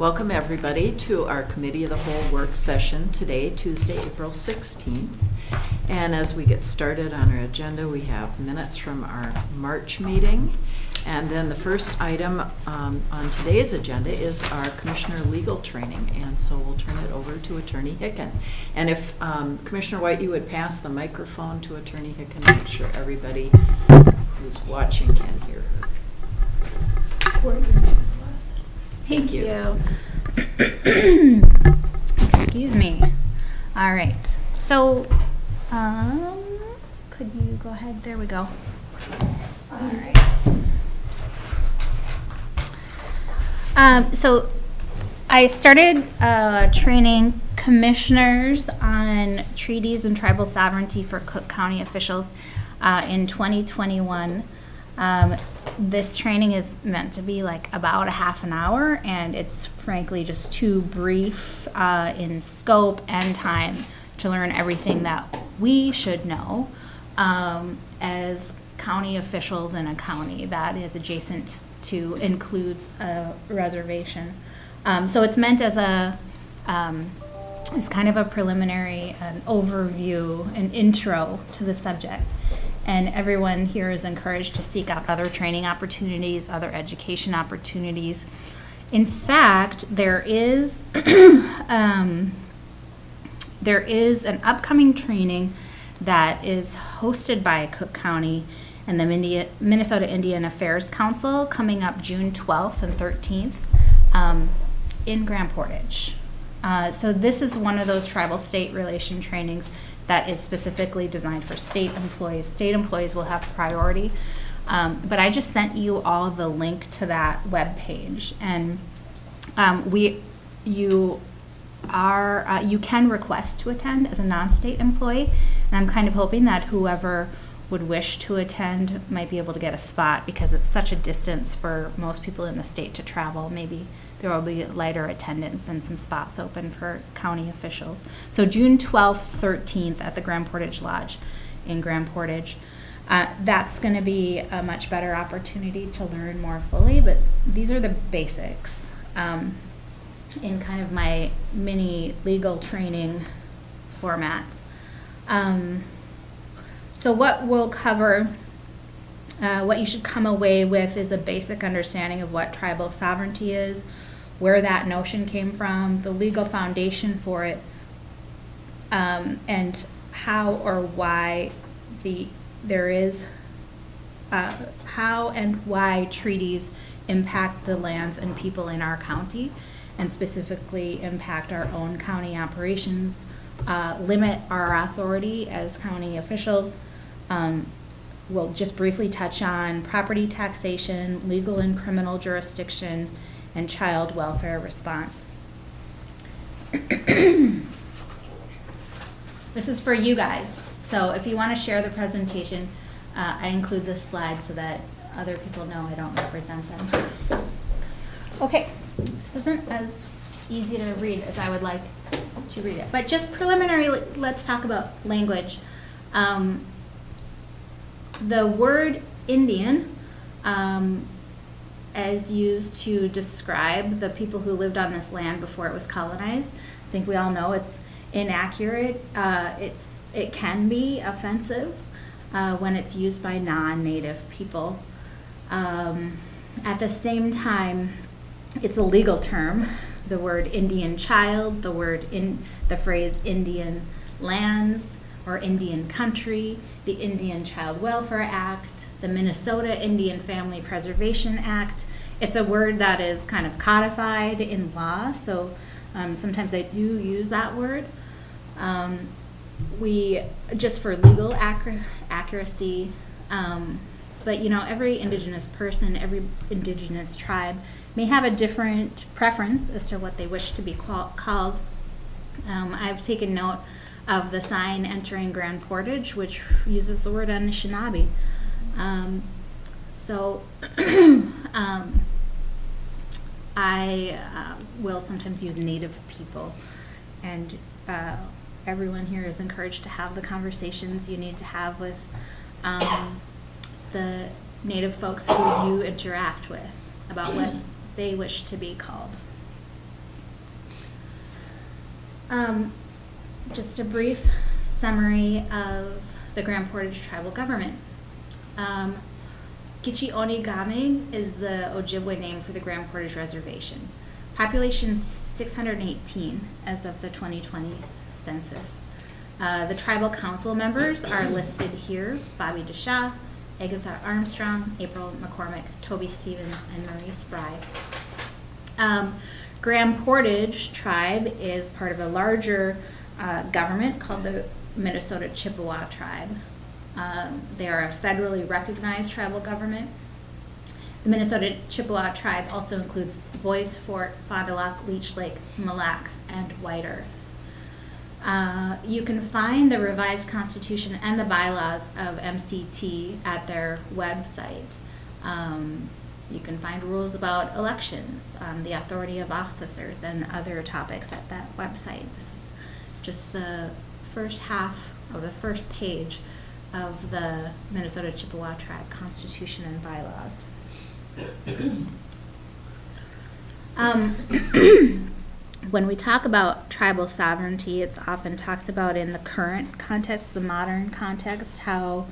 Welcome everybody to our Committee of the Whole work session today, Tuesday, April 16th. And as we get started on our agenda, we have minutes from our March meeting. And then the first item on today's agenda is our Commissioner Legal Training. And so we'll turn it over to Attorney Hicken. And if Commissioner White, you would pass the microphone to Attorney Hicken to make sure everybody who's watching can hear her. Thank you. Excuse me. All right. So, could you go ahead? There we go. All right. So, I started training commissioners on treaties and tribal sovereignty for Cook County officials in 2021. This training is meant to be like about a half an hour, and it's frankly just too brief in scope and time to learn everything that we should know as county officials in a county that is adjacent to, includes a reservation. So it's meant as a as kind of a preliminary, an overview, an intro to the subject. And everyone here is encouraged to seek out other training opportunities, other education opportunities. In fact, there is an upcoming training that is hosted by Cook County and the Minnesota Indian Affairs Council coming up June 12th and 13th in Grand Portage. So this is one of those tribal-state relation trainings that is specifically designed for state employees. State employees will have priority. But I just sent you all the link to that web page. And you can request to attend as a non-state employee. And I'm kind of hoping that whoever would wish to attend might be able to get a spot, because it's such a distance for most people in the state to travel. Maybe there will be lighter attendance and some spots open for county officials. So June 12th, 13th at the Grand Portage Lodge in Grand Portage. That's going to be a much better opportunity to learn more fully, but these are the basics in kind of my mini legal training format. So what we'll cover, what you should come away with, is a basic understanding of what tribal sovereignty is, where that notion came from, the legal foundation for it, and how or why how and why treaties impact the lands and people in our county, and specifically impact our own county operations, limit our authority as county officials. We'll just briefly touch on property taxation, legal and criminal jurisdiction, and child welfare response. This is for you guys. So if you want to share the presentation, I include this slide so that other people know I don't represent them. Okay, this isn't as easy to read as I would like to read it, but just preliminarily, let's talk about language. The word Indian, as used to describe the people who lived on this land before it was colonized, I think we all know it's inaccurate. It can be offensive when it's used by non-native people. At the same time, it's a legal term. The word Indian child, the phrase Indian lands or Indian country, the Indian Child Welfare Act, the Minnesota Indian Family Preservation Act. It's a word that is kind of codified in law, so sometimes I do use that word. We, just for legal accuracy, but every indigenous person, every indigenous tribe may have a different preference as to what they wish to be called. I've taken note of the sign entering Grand Portage, which uses the word Anishinaabe. So I will sometimes use Native people, and everyone here is encouraged to have the conversations you need to have with the Native folks who you interact with about what they wish to be called. Just a brief summary of the Grand Portage tribal government. Gichi Onigami is the Ojibwe name for the Grand Portage Reservation. Population 618 as of the 2020 census. The tribal council members are listed here: Bobby DeShaw, Agatha Armstrong, April McCormick, Toby Stevens, and Marie Spry. Grand Portage tribe is part of a larger government called the Minnesota Chippewa tribe. They are a federally recognized tribal government. The Minnesota Chippewa tribe also includes Boys Fort, Fond du Lac, Leech Lake, Mille Lacs, and White Earth. You can find the revised constitution and the bylaws of MCT at their website. You can find rules about elections, the authority of officers, and other topics at that website. This is just the first half of the first page of the Minnesota Chippewa tribe constitution and bylaws. When we talk about tribal sovereignty, it's often talked about in the current context, the modern context, how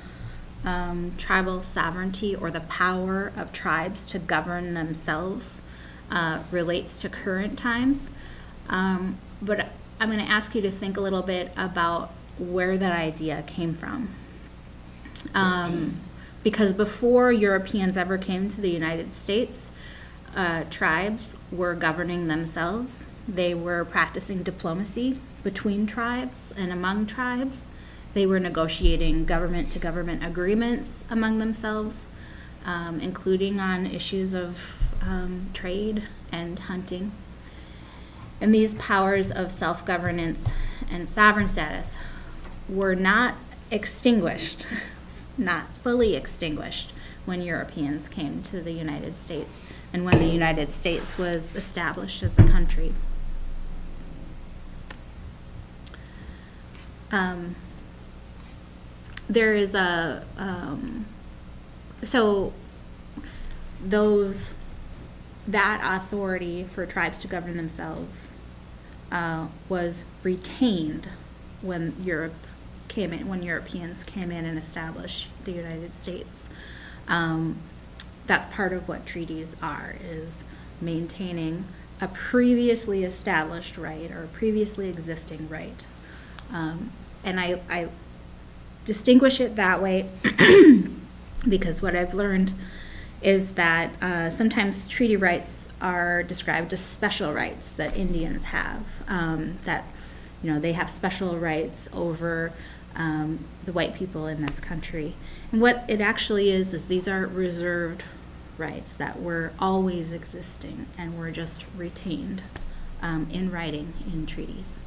tribal sovereignty, or the power of tribes to govern themselves, relates to current times. But I'm going to ask you to think a little bit about where that idea came from. Because before Europeans ever came to the United States, tribes were governing themselves. They were practicing diplomacy between tribes and among tribes. They were negotiating government-to-government agreements among themselves, including on issues of trade and hunting. And these powers of self-governance and sovereign status were not extinguished, not fully extinguished, when Europeans came to the United States and when the United States was established as a country. There is a, so that authority for tribes to govern themselves was retained when Europeans came in and established the United States. That's part of what treaties are, is maintaining a previously established right or a previously existing right. And I distinguish it that way because what I've learned is that sometimes treaty rights are described as special rights that Indians have, that they have special rights over the white people in this country. And what it actually is these are reserved rights that were always existing and were just retained in writing in treaties.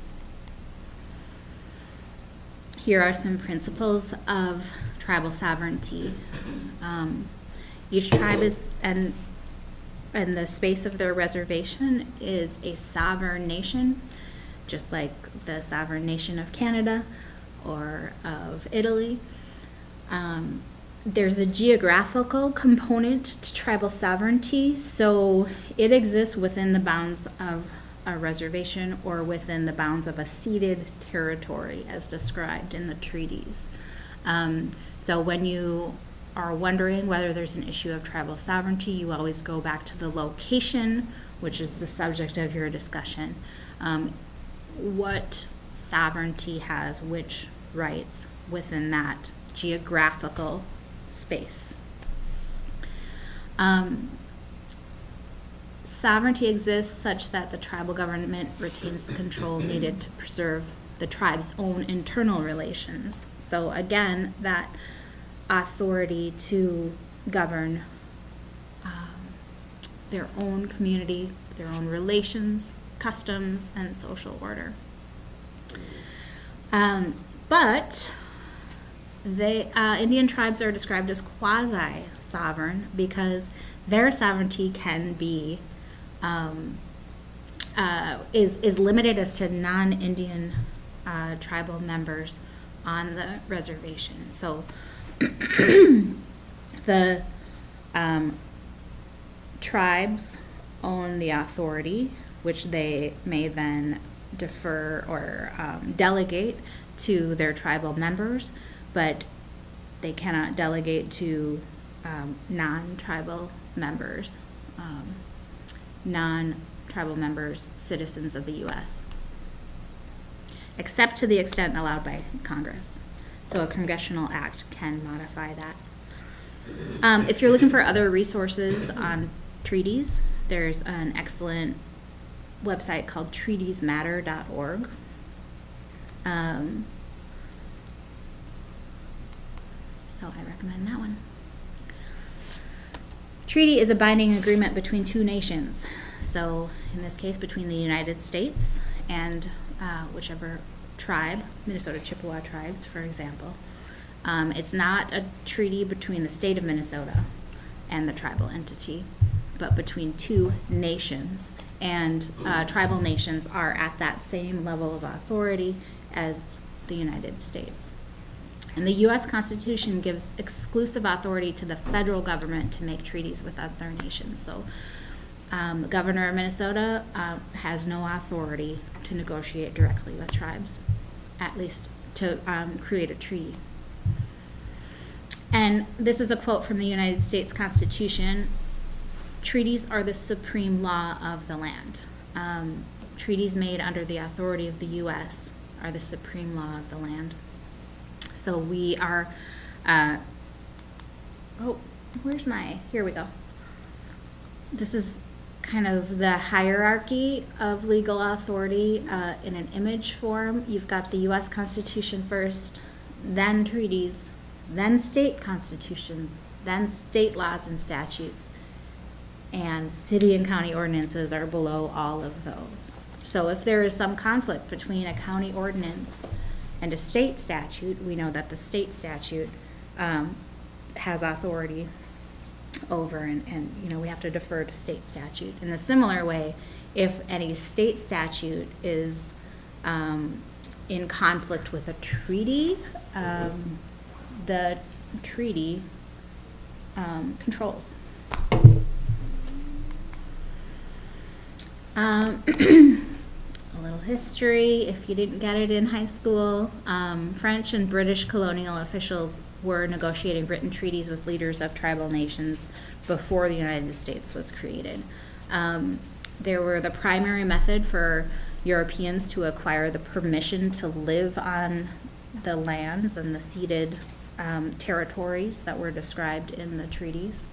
Here are some principles of tribal sovereignty. Each tribe is, and the space of their reservation is a sovereign nation, just like the sovereign nation of Canada or of Italy. There's a geographical component to tribal sovereignty, so it exists within the bounds of a reservation or within the bounds of a ceded territory as described in the treaties. So when you are wondering whether there's an issue of tribal sovereignty, you always go back to the location, which is the subject of your discussion. What sovereignty has which rights within that geographical space. Sovereignty exists such that the tribal government retains the control needed to preserve the tribe's own internal relations. So again, that authority to govern their own community, their own relations, customs, and social order. But Indian tribes are described as quasi-sovereign because their sovereignty can be is limited as to non-Indian tribal members on the reservation. So the tribes own the authority, which they may then defer or delegate to their tribal members, but they cannot delegate to non-tribal members, citizens of the U.S., except to the extent allowed by Congress. So a congressional act can modify that. If you're looking for other resources on treaties, there's an excellent website called treatiesmatter.org. So I recommend that one. Treaty is a binding agreement between two nations. So in this case, between the United States and whichever tribe, Minnesota Chippewa tribes, for example. It's not a treaty between the state of Minnesota and the tribal entity, but between two nations. And tribal nations are at that same level of authority as the United States. And the U.S. Constitution gives exclusive authority to the federal government to make treaties with other nations. So the governor of Minnesota has no authority to negotiate directly with tribes, at least to create a treaty. And this is a quote from the United States Constitution: treaties are the supreme law of the land. Treaties made under the authority of the U.S. are the supreme law of the land. So we are, here we go. This is kind of the hierarchy of legal authority in an image form. You've got the U.S. Constitution first, then treaties, then state constitutions, then state laws and statutes, and city and county ordinances are below all of those. So if there is some conflict between a county ordinance and a state statute, we know that the state statute has authority over, and we have to defer to state statute. In a similar way, if any state statute is in conflict with a treaty, the treaty controls. A little history, if you didn't get it in high school. French and British colonial officials were negotiating written treaties with leaders of tribal nations before the United States was created. They were the primary method for Europeans to acquire the permission to live on the lands and the ceded territories that were described in the treaties.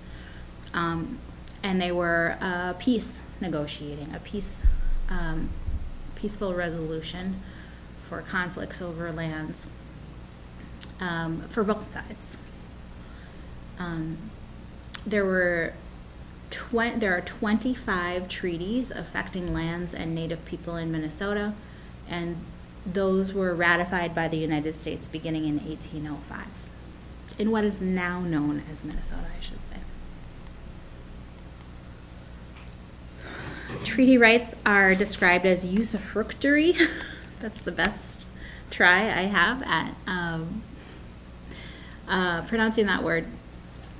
And they were peace negotiating, a peaceful resolution for conflicts over lands for both sides. There are 25 treaties affecting lands and Native people in Minnesota, and those were ratified by the United States beginning in 1805, in what is now known as Minnesota, I should say. Treaty rights are described as usufructuary. That's the best try I have at pronouncing that word,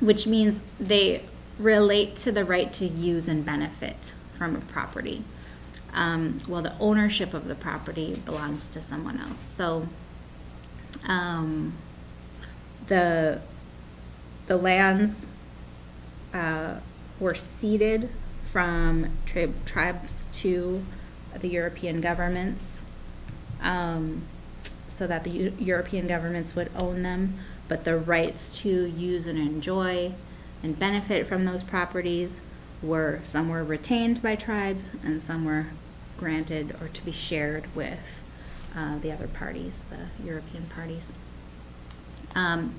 which means they relate to the right to use and benefit from a property, while the ownership of the property belongs to someone else. So the lands were ceded from tribes to the European governments, so that the European governments would own them, but the rights to use and enjoy and benefit from those properties some were retained by tribes and some were granted or to be shared with the other parties, the European parties. I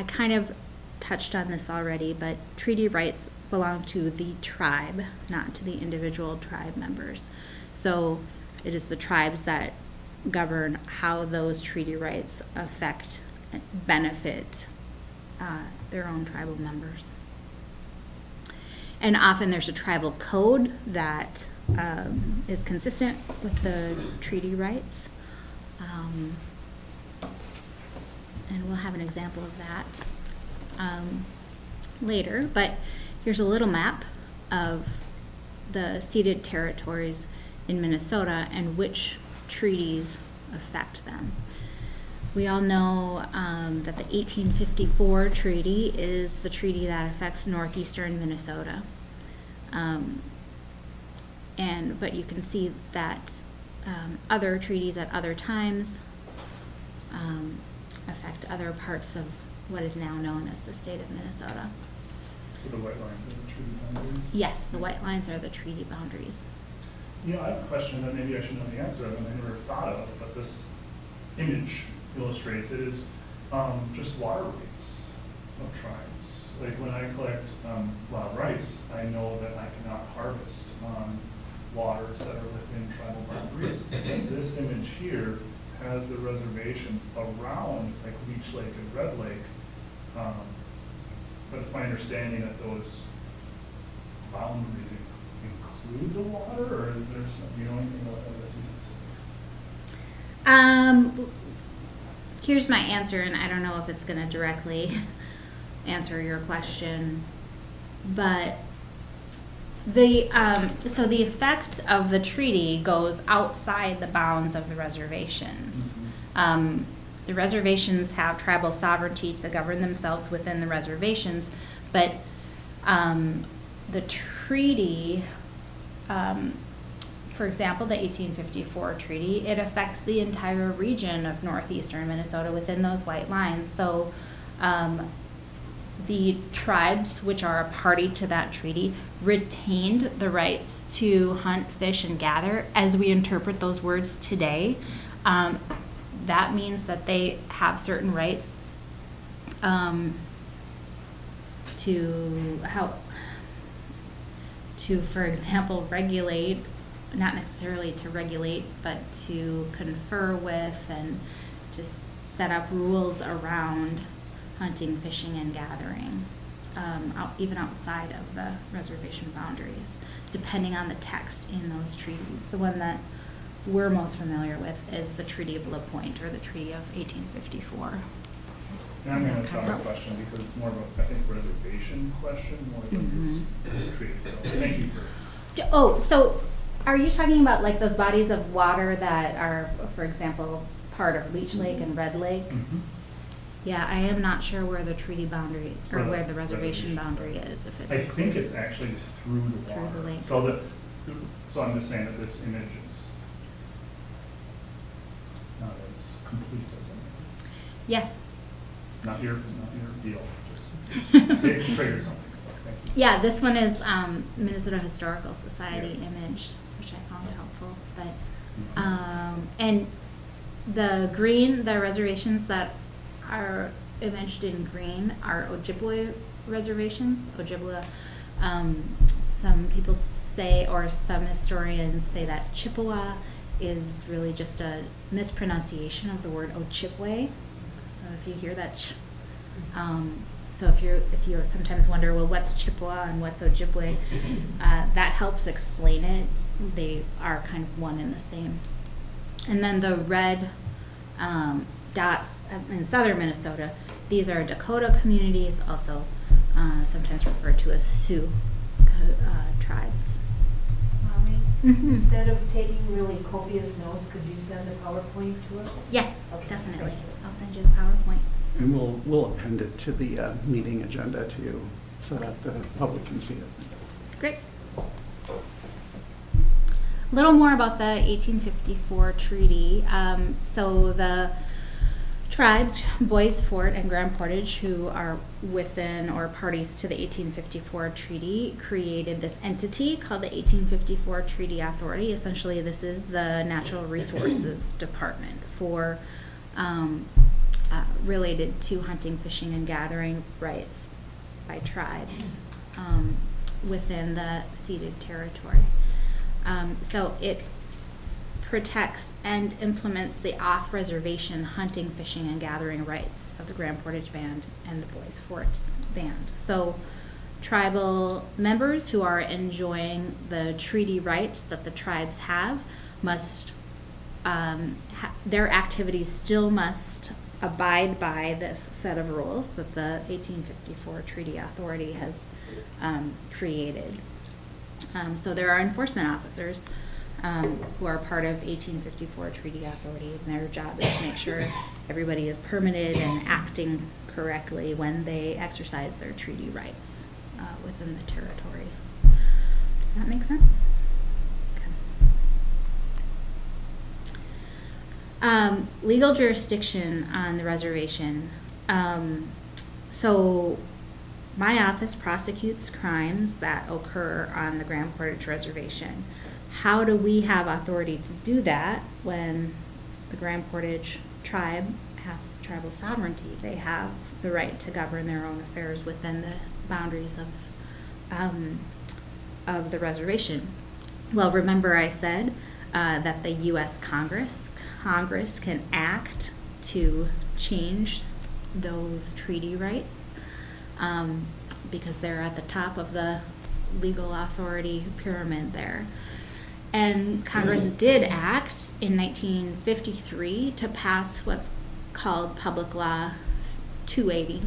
kind of touched on this already, but treaty rights belong to the tribe, not to the individual tribe members. So it is the tribes that govern how those treaty rights affect and benefit their own tribal members. And often there's a tribal code that is consistent with the treaty rights. And we'll have an example of that later, but here's a little map of the ceded territories in Minnesota and which treaties affect them. We all know that the 1854 treaty is the treaty that affects northeastern Minnesota. But you can see that other treaties at other times affect other parts of what is now known as the state of Minnesota. So the white lines are the treaty boundaries? Yes, the white lines are the treaty boundaries. You know, I have a question that maybe I should know the answer of, and I never thought of, but this image illustrates it is just water rates of tribes. Like when I collect wild rice, I know that I cannot harvest on waters that are within tribal boundaries. This image here has the reservations around like Leech Lake and Red Lake, but it's my understanding that those boundaries include the water, or is there some, you know anything about that too specific? Here's my answer, and I don't know if it's going to directly answer your question, but so the effect of the treaty goes outside the bounds of the reservations. Mm-hmm. The reservations have tribal sovereignty to govern themselves within the reservations, but the treaty, for example, the 1854 treaty, it affects the entire region of northeastern Minnesota within those white lines. So the tribes which are a party to that treaty retained the rights to hunt, fish, and gather. As we interpret those words today, that means that they have certain rights to help to, for example, regulate, not necessarily to regulate, but to confer with and just set up rules around hunting, fishing, and gathering, even outside of the reservation boundaries, depending on the text in those treaties. The one that we're most familiar with is the Treaty of La Pointe, or the Treaty of 1854. And I'm going to try a question because it's more of a, I think, reservation question more than this treaty. So thank you for. So are you talking about like those bodies of water that are, for example, part of Leech Lake and Red Lake? Mm-hmm. Yeah, I am not sure where the treaty boundary, or Where the where the reservation reservation boundary is. If it I think it's actually just through the through water. the lake. So I'm just saying that this image is not as complete as it. Yeah. Not your deal. Just it triggered something. So thank you. Yeah, this one is Minnesota Historical Society image, which I found helpful. But and the green, the reservations that are imaged in green are Ojibwe reservations. Ojibwe. Some people say, or some historians say, that Chippewa is really just a mispronunciation of the word Ojibwe. So if you hear that, so if you sometimes wonder, well, what's Chippewa and what's Ojibwe, that helps explain it. They are kind of one and the same. And then the red dots in southern Minnesota, these are Dakota communities, also sometimes referred to as Sioux tribes. Molly, Mhm. instead of taking really copious notes, could you send a PowerPoint to us? Yes, Okay, definitely. thank you. I'll send you the PowerPoint. And we'll append it to the meeting agenda to you so that the public can see it. Great. A little more about the 1854 treaty. So the tribes, Bois Forte and Grand Portage, who are within or parties to the 1854 treaty, created this entity called the 1854 Treaty Authority. Essentially, this is the Natural Resources Department for related to hunting, fishing, and gathering rights by tribes within the ceded territory. So it protects and implements the off-reservation hunting, fishing, and gathering rights of the Grand Portage Band and the Bois Forte Band. So tribal members who are enjoying the treaty rights that the tribes have must, their activities still must abide by this set of rules that the 1854 Treaty Authority has created. So there are enforcement officers who are part of 1854 Treaty Authority, and their job is to make sure everybody is permitted and acting correctly when they exercise their treaty rights within the territory. Does that make sense? Okay. Legal jurisdiction on the reservation. So my office prosecutes crimes that occur on the Grand Portage Reservation. How do we have authority to do that when the Grand Portage tribe has tribal sovereignty? They have the right to govern their own affairs within the boundaries of the reservation. Well, remember I said that the U.S. Congress can act to change those treaty rights because they're at the top of the legal authority pyramid there. And Congress did act in 1953 to pass what's called Public Law 280.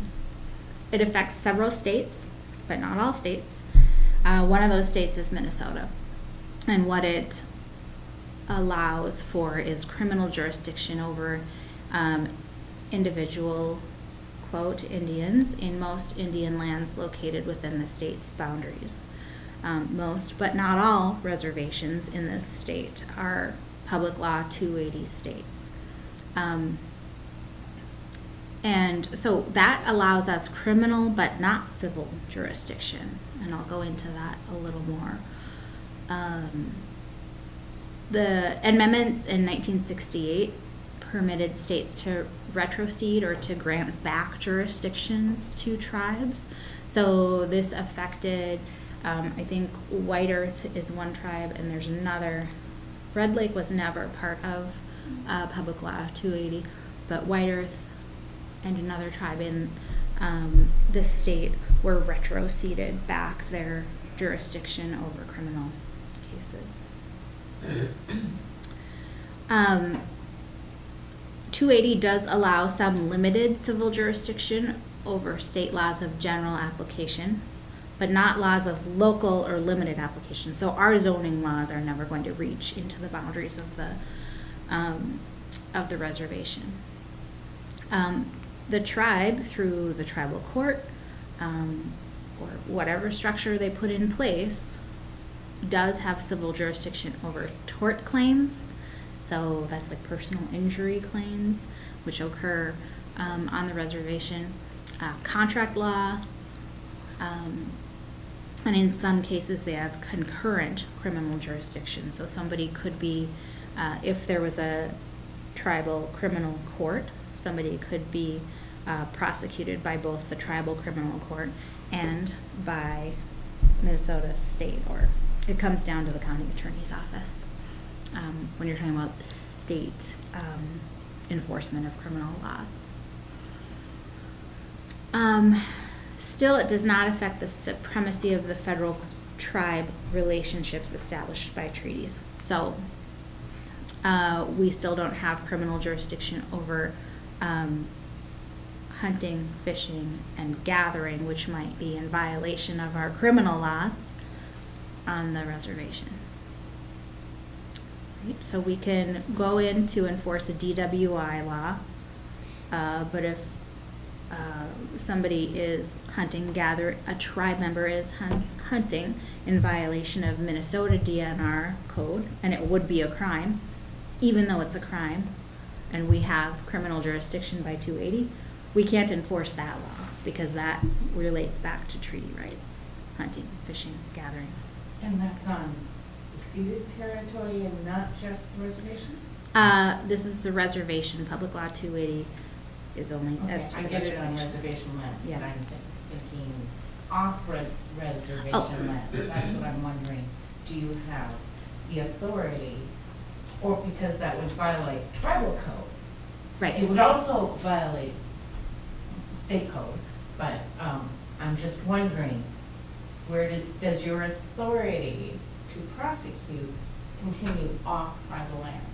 It affects several states, but not all states. One of those states is Minnesota. And what it allows for is criminal jurisdiction over individual, quote, Indians in most Indian lands located within the state's boundaries. Most, but not all, reservations in this state are Public Law 280 states. And so that allows us criminal but not civil jurisdiction. And I'll go into that a little more. The amendments in 1968 permitted states to retrocede or to grant back jurisdictions to tribes. So this affected, I think White Earth is one tribe, and there's another. Red Lake was never part of Public Law 280, but White Earth and another tribe in this state were retroceded back their jurisdiction over criminal cases. 280 does allow some limited civil jurisdiction over state laws of general application, but not laws of local or limited application. So our zoning laws are never going to reach into the boundaries of the reservation. The tribe, through the tribal court, or whatever structure they put in place, does have civil jurisdiction over tort claims. So that's like personal injury claims, which occur on the reservation, contract law, and in some cases they have concurrent criminal jurisdiction. So somebody could be, if there was a tribal criminal court, somebody could be prosecuted by both the tribal criminal court and by Minnesota state, or it comes down to the county attorney's office when you're talking about state enforcement of criminal laws. Still, it does not affect the supremacy of the federal tribe relationships established by treaties. So we still don't have criminal jurisdiction over hunting, fishing, and gathering, which might be in violation of our criminal laws on the reservation. Right, so we can go in to enforce a DWI law, but if somebody is hunting, a tribe member is hunting in violation of Minnesota DNR code, and it would be a crime, even though it's a crime, and we have criminal jurisdiction by 280, we can't enforce that law because that relates back to treaty rights, hunting, fishing, gathering. And that's on the ceded territory and not just the reservation? This is the reservation. Public Law 280 is only as to I the get it on reservation. reservation lands, Yeah. but I'm thinking off-reservation Oh. lands. That's what I'm wondering. Do you have the authority, or because that would violate tribal code? Right. It would also violate state code, but I'm just wondering, does your authority to prosecute continue off tribal lands?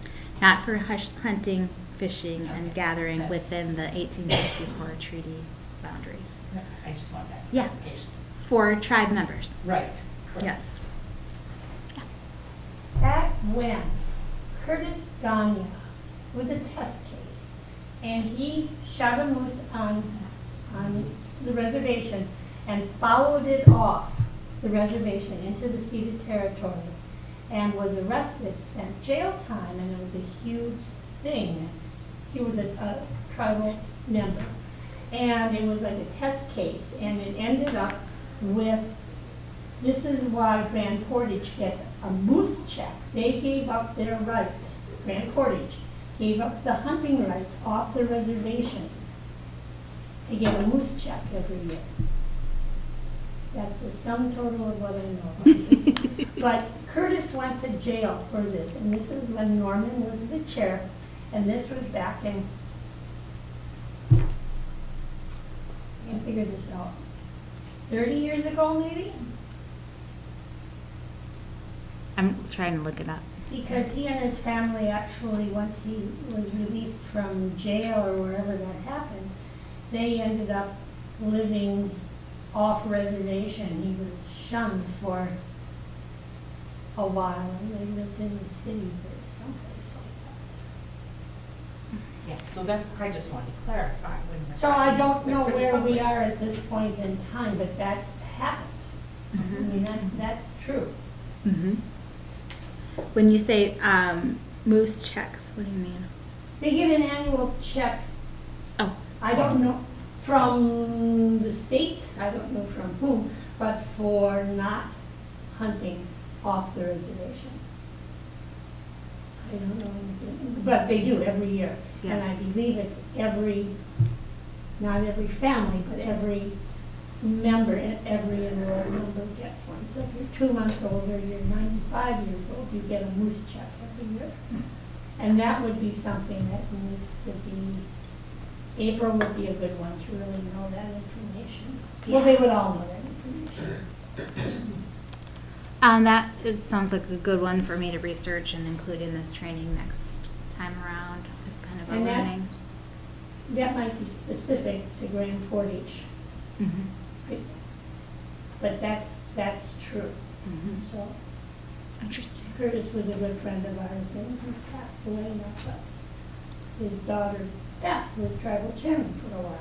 Not for hunting, fishing, and Okay. gathering That's- within the 1854 treaty boundaries. I just want that Yeah. clarification. For tribe members, Right. yes. That when Curtis Gagne was a test case, and he shot a moose on the reservation and followed it off the reservation into the ceded territory and was arrested, spent jail time, and it was a huge thing. He was a tribal member. And it was like a test case, and it ended up with, this is why Grand Portage gets a moose check. They gave up their rights, Grand Portage gave up the hunting rights off the reservations to get a moose check every year. That's the sum total of what I know about this. But Curtis went to jail for this, and this is when Norman was the chair, and this was back in, I can't figure this out, 30 years ago maybe? I'm trying to look it up. Because he and his family actually, once he was released from jail or wherever that happened, they ended up living off reservation. He was shunned for a while, and they lived in the cities or someplace like Yeah, so that's, I just wanted to clarify. when that. we're So I talking don't know for the where we public. are at this point in time, but that happened. I mean, that's true. Mm-hmm. When you say moose checks, what do you mean? They get an annual check. Oh. I don't know, from the state, I don't know from whom, but for not hunting off the reservation. I don't know anything, but they do every year. Yeah. And I believe it's not every family, but every member, every enrolled member gets one. So if you're 2 months old or you're 95 years old, you get a moose check every year. And that would be something that needs to be, April would be a good one to really know that information. Well, they would all know that information. That sounds like a good one for me to research and include in this training next time around. It's kind of a And learning. that might be specific to Grand Portage, Mm-hmm. but that's true. Mm-hmm. So Interesting. Curtis was a good friend of ours, and he's passed away now, but his daughter Beth was tribal chairman for a while.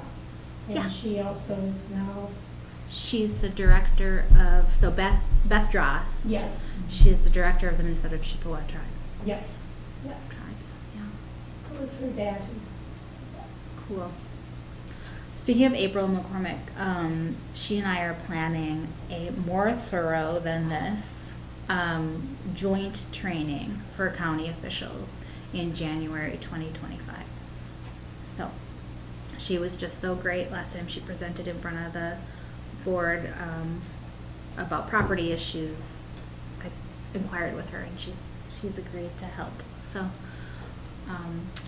And Yeah. she also is now, She's the director of, so Beth Dross. yes, She is the director of the Minnesota Chippewa tribe. yes, yes. Tribes. Yeah. It was her dad. Cool. Speaking of April McCormick, she and I are planning a more thorough than this joint training for county officials in January 2025. So she was just so great last time she presented in front of the board about property issues. I inquired with her, and she's agreed to help. So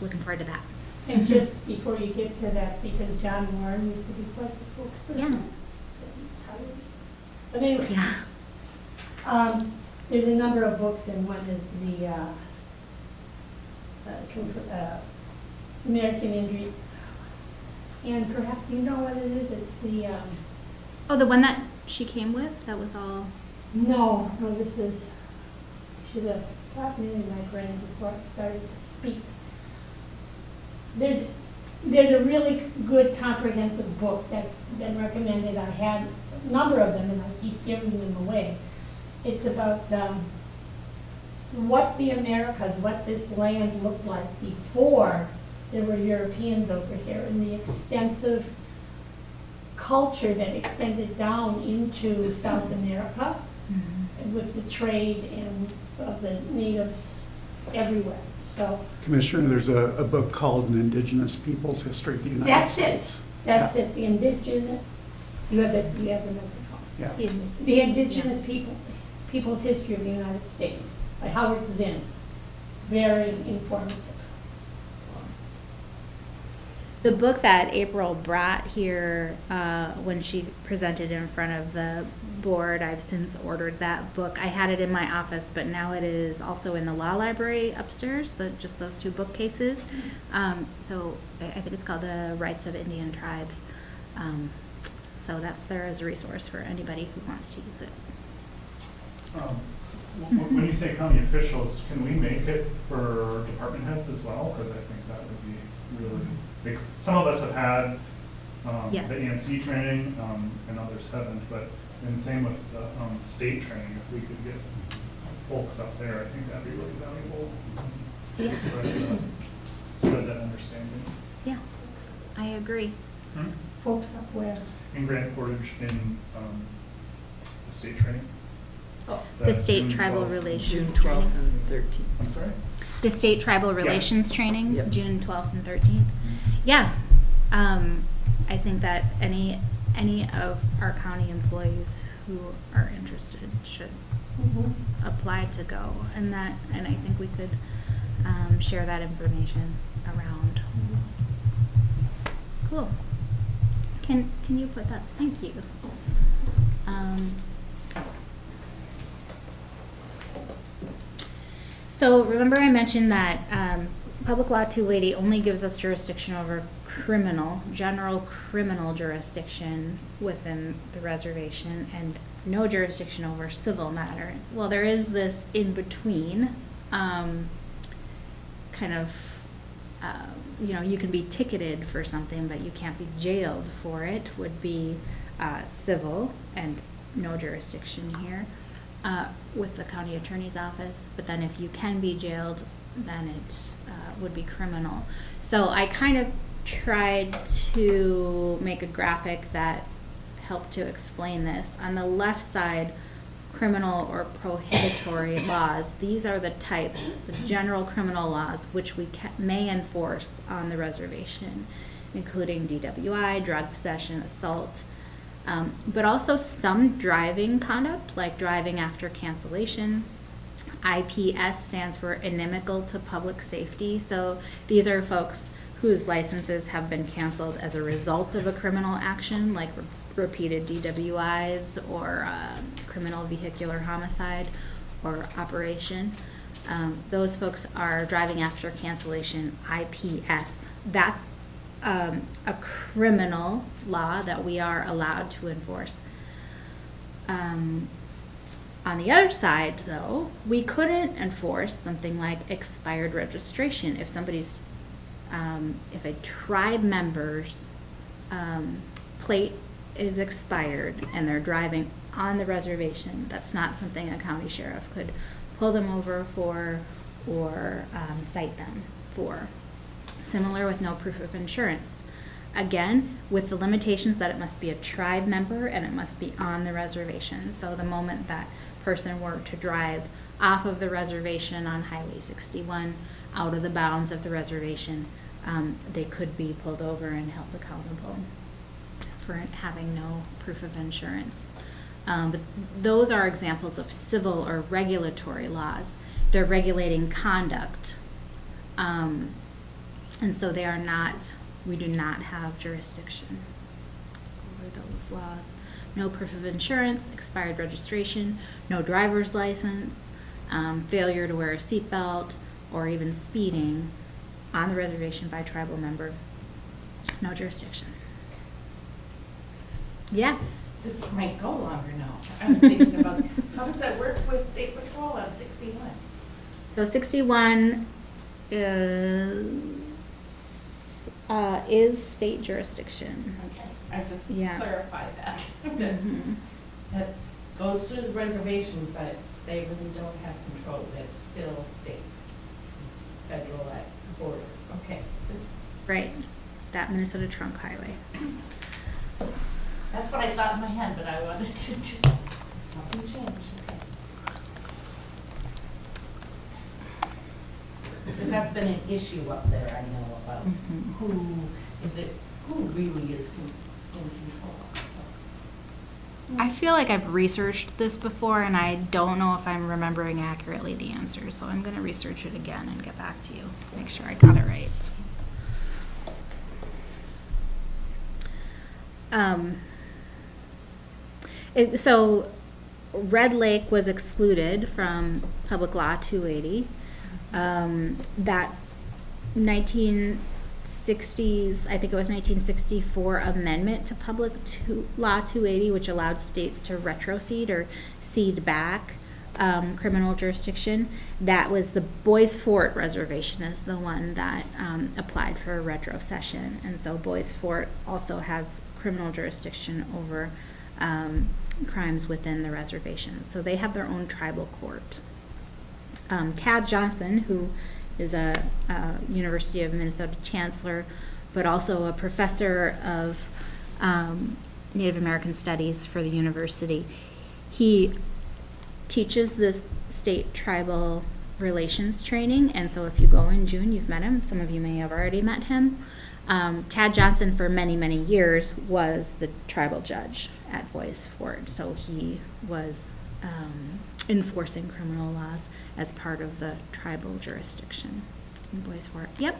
looking forward to that. And just before you get to that, because John Warren used to be quite the spokesperson. Yeah. But anyway, Yeah. there's a number of books, and one is the American Injury. And perhaps you know what it is. It's the, Oh, the one that she came with? That was all. no, this is, I should have gotten it in my brain before I started to speak. There's a really good comprehensive book that's been recommended. I had a number of them, and I keep giving them away. It's about what the Americas, what this land looked like before there were Europeans over here, and the extensive culture that extended down into South America, and with the trade and of the natives everywhere. So Commissioner, there's a book called An Indigenous People's History of the United that's States. it. That's it. The indigenous. You have the microphone. Yeah. The Indigenous People's History of the United States by Howard Zinn. Very informative. The book that April brought here when she presented in front of the board, I've since ordered that book. I had it in my office, but now it is also in the law library upstairs, just those two bookcases. So I think it's called The Rights of Indian Tribes. So that's there as a resource for anybody who wants to use it. When you say county officials, can we make it for department heads as well? Because I think that would be really big. Some of us have had Yeah. the EMC training, and others haven't, but, and same with the state training, if we could get folks up there, I think that'd be really valuable. Yeah. Spread that understanding. Yeah, I agree. Folks up where? In Grand Portage, in the state training. The state June tribal 12th. relations June training. 12th and 13th. I'm sorry? The state tribal relations training, Yep. June 12th and 13th. Yeah, I think that any of our county employees who are interested should apply to go, and I think we could share that information around. Cool. Can you put that? Thank you. So remember I mentioned that Public Law 280 only gives us jurisdiction over general criminal jurisdiction within the reservation, and no jurisdiction over civil matters. Well, there is this in between, kind of, you can be ticketed for something, but you can't be jailed for it, would be civil, and no jurisdiction here with the county attorney's office. But then if you can be jailed, then it would be criminal. So I kind of tried to make a graphic that helped to explain this. On the left side, criminal or prohibitory laws. These are the types, the general criminal laws, which we may enforce on the reservation, including DWI, drug possession, assault, but also some driving conduct, like driving after cancellation. IPS stands for inimical to public safety. So these are folks whose licenses have been canceled as a result of a criminal action, like repeated DWIs or criminal vehicular homicide or operation. Those folks are driving after cancellation, IPS. That's a criminal law that we are allowed to enforce. On the other side, though, we couldn't enforce something like expired registration. If somebody's, if a tribe member's plate is expired and they're driving on the reservation, that's not something a county sheriff could pull them over for or cite them for. Similar with no proof of insurance. Again, with the limitations that it must be a tribe member and it must be on the reservation. So the moment that person were to drive off of the reservation on Highway 61 out of the bounds of the reservation, they could be pulled over and held accountable for having no proof of insurance. But those are examples of civil or regulatory laws. They're regulating conduct. And so they are not, we do not have jurisdiction over those laws. No proof of insurance, expired registration, no driver's license, failure to wear a seatbelt, or even speeding on the reservation by tribal member. No jurisdiction. Yeah. This might go longer now. I'm thinking about, how does that work with state patrol on 61? So 61 is state jurisdiction. Okay, I just Yeah. clarified that. Mhm. That goes through the reservation, but they really don't have control. It's still state, federal at the border. Okay, Right, that Minnesota Trunk Highway. that's what I thought in my head, but I wanted to just, something changed, okay. Because that's been an issue up there, I know, about Mhm. who really is in control of it, so. I feel like I've researched this before and I don't know if I'm remembering accurately the answer, so I'm gonna research it again and get back to you, make sure I got it right. So Red Lake was excluded from Public Law 280. That 1960s, I think it was 1964 amendment to Law 280, which allowed states to retrocede or cede back criminal jurisdiction. That was the Bois Fort Reservation is the one that applied for a retrocession. And so Bois Fort also has criminal jurisdiction over crimes within the reservation. So they have their own tribal court. Tad Johnson, who is a University of Minnesota chancellor, but also a professor of Native American Studies for the university. He teaches this state tribal relations training, and so if you go in June, you've met him. Some of you may have already met him. Tad Johnson, for many, many years, was the tribal judge at Bois Fort, so he was enforcing criminal laws as part of the tribal jurisdiction in Bois Fort. Yep.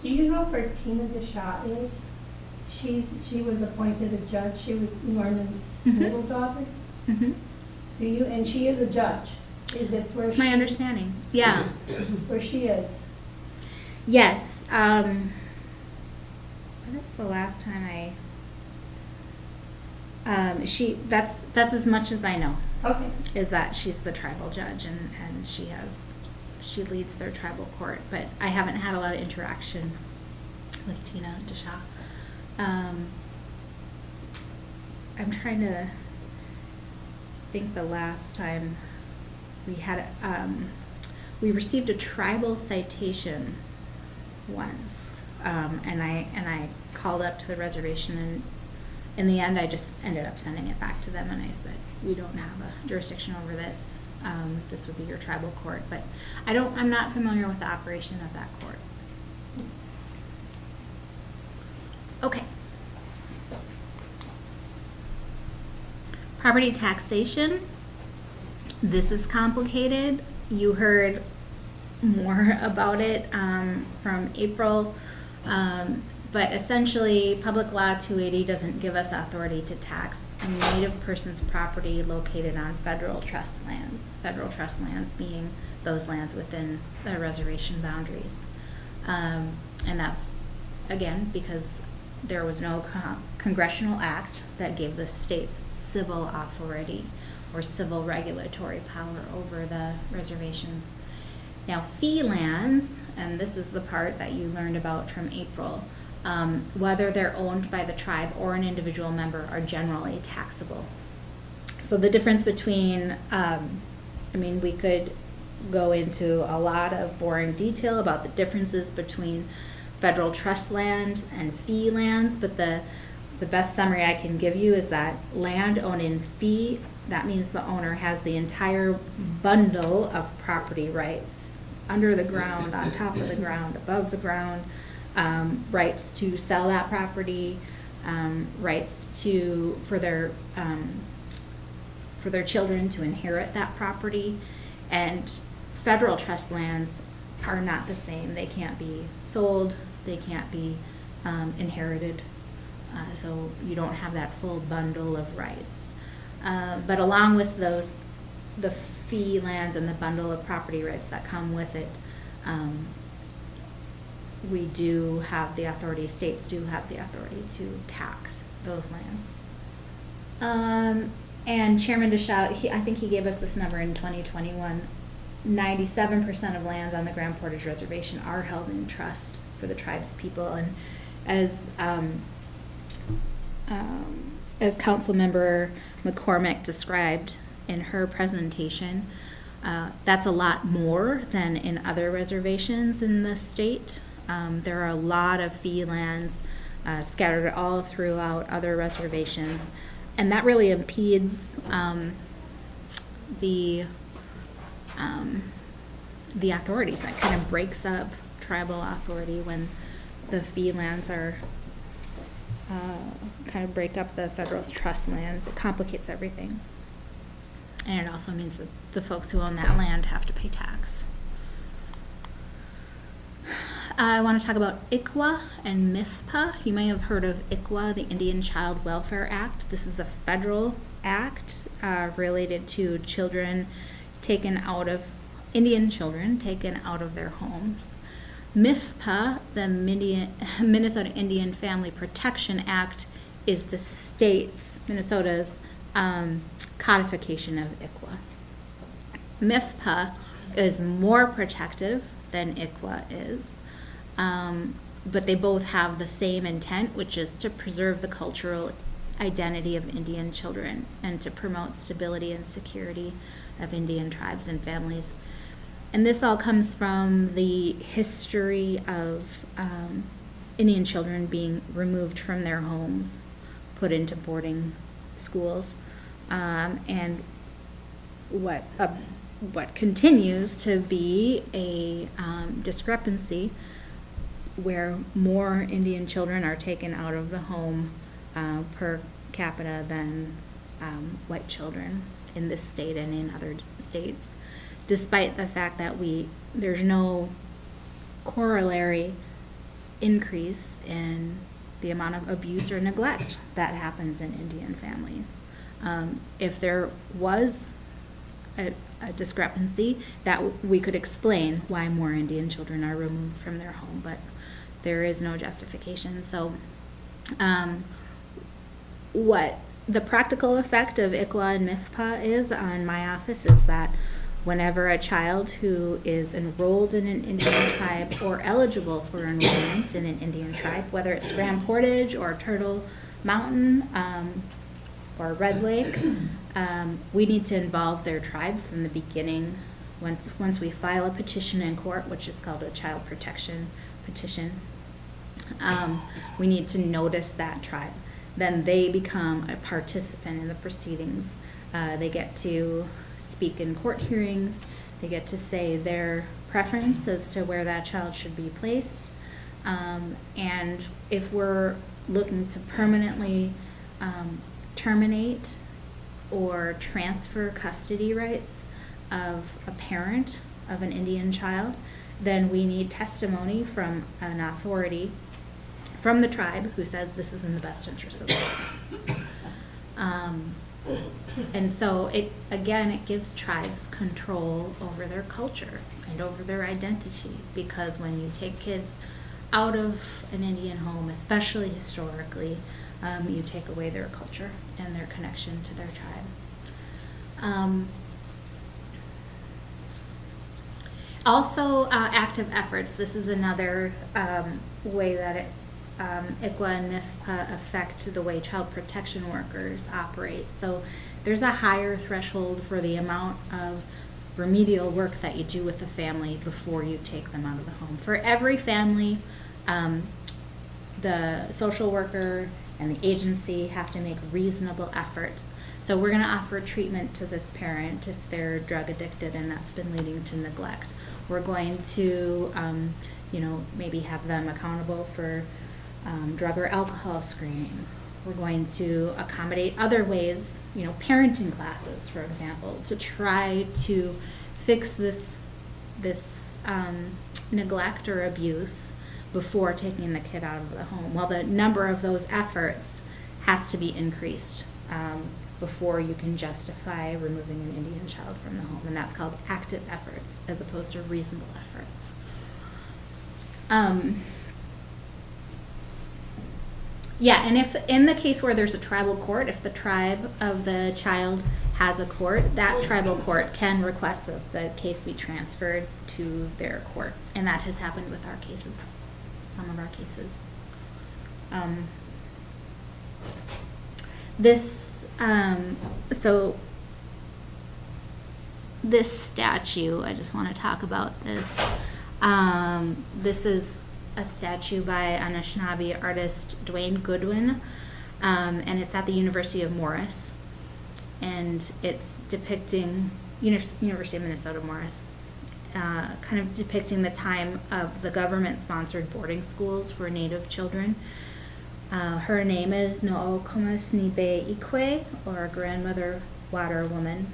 Do you know where Tina DeShaw is? She was appointed a judge. She was Norman's middle daughter. Mm-hmm. Do you? And she is a judge. Is this where? That's my understanding. Yeah. Where she is? Yes. When is the last time that's as much as I know. Okay. Is that she's the tribal judge and she leads their tribal court, but I haven't had a lot of interaction with Tina DeShaw. I'm trying to think the last time we had we received a tribal citation once, and I called up to the reservation, and in the end I just ended up sending it back to them, and I said, we don't have a jurisdiction over this. This would be your tribal court, but I'm not familiar with the operation of that court. Okay. Property taxation. This is complicated. You heard more about it from April, but essentially Public Law 280 doesn't give us authority to tax a native person's property located on federal trust lands. Federal trust lands being those lands within the reservation boundaries. And that's, again, because there was no congressional act that gave the states civil authority or civil regulatory power over the reservations. Now, fee lands, and this is the part that you learned about from April, whether they're owned by the tribe or an individual member, are generally taxable. So the difference between, we could go into a lot of boring detail about the differences between federal trust land and fee lands, but the best summary I can give you is that land owned in fee, that means the owner has the entire bundle of property rights, under the ground, on top of the ground, above the ground, rights to sell that property, rights for their children to inherit that property. And federal trust lands are not the same. They can't be sold, they can't be inherited, so you don't have that full bundle of rights. But along with those, the fee lands and the bundle of property rights that come with it, we do have the authority, states do have the authority to tax those lands. And Chairman DeShaw, I think he gave us this number in 2021, 97% of lands on the Grand Portage Reservation are held in trust for the tribes people. And as Councilmember McCormick described in her presentation, that's a lot more than in other reservations in the state. There are a lot of fee lands scattered all throughout other reservations, and that really impedes the authorities. That kind of breaks up tribal authority when the fee lands are kind of break up the federal trust lands. It complicates everything. And it also means that the folks who own that land have to pay tax. I want to talk about ICWA and MIFPA. You may have heard of ICWA, the Indian Child Welfare Act. This is a federal act related to children taken out of, Indian children taken out of their homes. MIFPA, the Minnesota Indian Family Protection Act, is the state's, Minnesota's, codification of ICWA. MIFPA is more protective than ICWA is. But they both have the same intent, which is to preserve the cultural identity of Indian children and to promote stability and security of Indian tribes and families. And this all comes from the history of Indian children being removed from their homes, put into boarding schools, and what continues to be a discrepancy where more Indian children are taken out of the home per capita than white children in this state and in other states, despite the fact that there's no corollary increase in the amount of abuse or neglect that happens in Indian families. If there was a discrepancy, that we could explain why more Indian children are removed from their home, but there is no justification. So what the practical effect of ICWA and MIFPA is on my office is that whenever a child who is enrolled in an Indian tribe or eligible for enrollment in an Indian tribe, whether it's Grand Portage or Turtle Mountain or Red Lake, we need to involve their tribe from the beginning. Once we file a petition in court, which is called a child protection petition, we need to notice that tribe. Then they become a participant in the proceedings. They get to speak in court hearings. They get to say their preference as to where that child should be placed. And if we're looking to permanently terminate or transfer custody rights of a parent of an Indian child, then we need testimony from an authority from the tribe who says this is in the best interest of the child. And so it gives tribes control over their culture and over their identity, because when you take kids out of an Indian home, especially historically, you take away their culture and their connection to their tribe. Also, active efforts. This is another way that ICWA and MIFPA affect the way child protection workers operate. So there's a higher threshold for the amount of remedial work that you do with the family before you take them out of the home. For every family, the social worker and the agency have to make reasonable efforts. So we're going to offer treatment to this parent if they're drug addicted and that's been leading to neglect. We're going to, maybe have them accountable for drug or alcohol screening. We're going to accommodate other ways, parenting classes, for example, to try to fix this neglect or abuse before taking the kid out of the home. Well, the number of those efforts has to be increased before you can justify removing an Indian child from the home, and that's called active efforts as opposed to reasonable efforts. And if in the case where there's a tribal court, if the tribe of the child has a court, that tribal court can request that the case be transferred to their court, and that has happened with our cases, some of our cases. This statue, I just want to talk about this. This is a statue by Anishinaabe artist Dwayne Goodwin, and it's at the University of Morris, and it's depicting University of Minnesota Morris, kind of depicting the time of the government-sponsored boarding schools for Native children. Her name is No'okomasnibe Ikwe, or Grandmother Water Woman.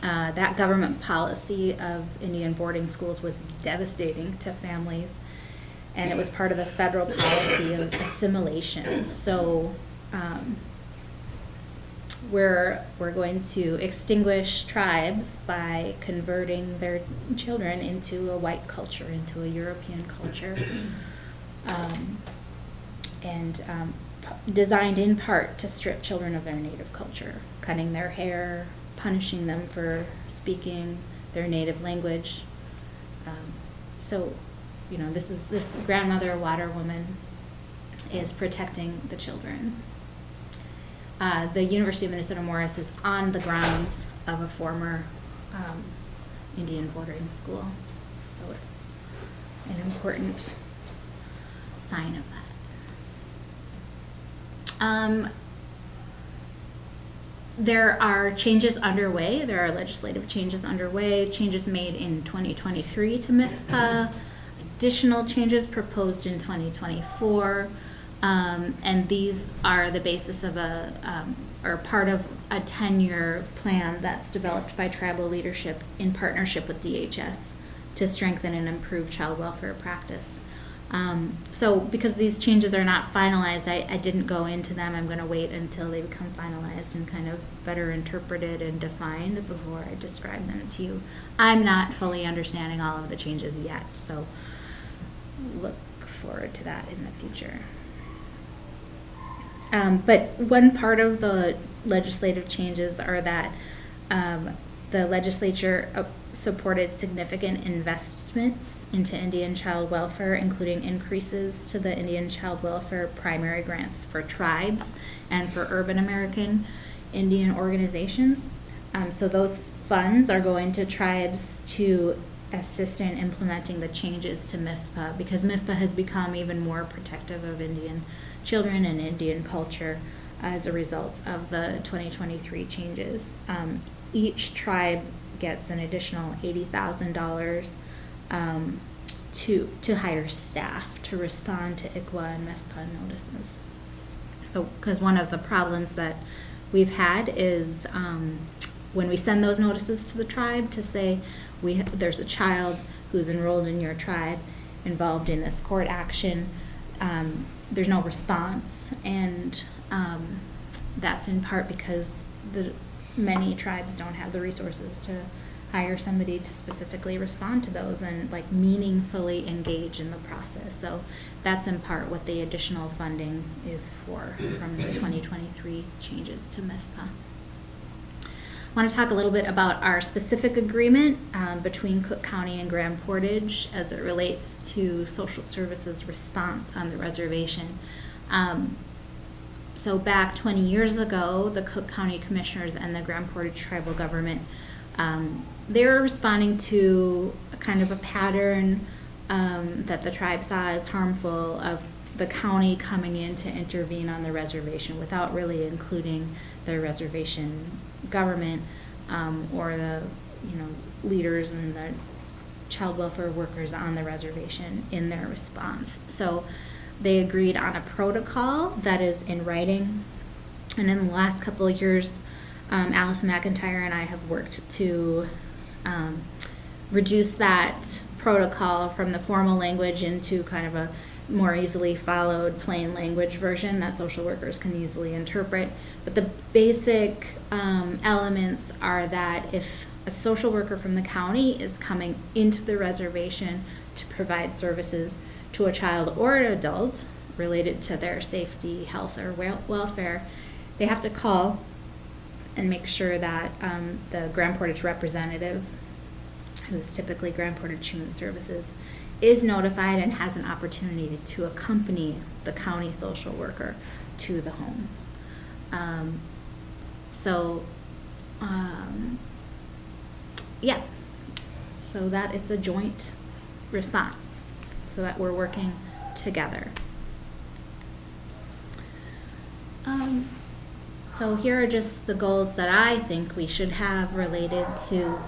That government policy of Indian boarding schools was devastating to families, and it was part of the federal policy of assimilation. So we're going to extinguish tribes by converting their children into a white culture, into a European culture, and designed in part to strip children of their native culture, cutting their hair, punishing them for speaking their native language. So, you know, this grandmother water woman is protecting the children. The University of Minnesota Morris is on the grounds of a former Indian boarding school, so it's an important sign of that. There are changes underway. There are legislative changes underway, changes made in 2023 to MIFPA, additional changes proposed in 2024, and these are the basis of or part of a 10-year plan that's developed by tribal leadership in partnership with DHS to strengthen and improve child welfare practice. So because these changes are not finalized, I didn't go into them. I'm going to wait until they become finalized and kind of better interpreted and defined before I describe them to you. I'm not fully understanding all of the changes yet, so look forward to that in the future. But one part of the legislative changes are that the legislature supported significant investments into Indian child welfare, including increases to the Indian child welfare primary grants for tribes and for urban American Indian organizations. So those funds are going to tribes to assist in implementing the changes to MIFPA, because MIFPA has become even more protective of Indian children and Indian culture as a result of the 2023 changes. Each tribe gets an additional $80,000 to hire staff to respond to ICWA and MIFPA notices. So, because one of the problems that we've had is when we send those notices to the tribe to say there's a child who's enrolled in your tribe involved in this court action, there's no response, and that's in part because many tribes don't have the resources to hire somebody to specifically respond to those and like meaningfully engage in the process. So that's in part what the additional funding is for from the 2023 changes to MIFPA. I want to talk a little bit about our specific agreement between Cook County and Grand Portage as it relates to social services response on the reservation. So back 20 years ago, the Cook County Commissioners and the Grand Portage tribal government, they were responding to a kind of a pattern that the tribe saw as harmful of the county coming in to intervene on the reservation without really including the reservation government or the leaders and the child welfare workers on the reservation in their response. So they agreed on a protocol that is in writing, and in the last couple of years, Alice McIntyre and I have worked to reduce that protocol from the formal language into kind of a more easily followed plain language version that social workers can easily interpret. But the basic elements are that if a social worker from the county is coming into the reservation to provide services to a child or an adult related to their safety, health, or welfare, they have to call and make sure that the Grand Portage representative, who's typically Grand Portage Human Services, is notified and has an opportunity to accompany the county social worker to the home. So that it's a joint response, so that we're working together. So here are just the goals that I think we should have related to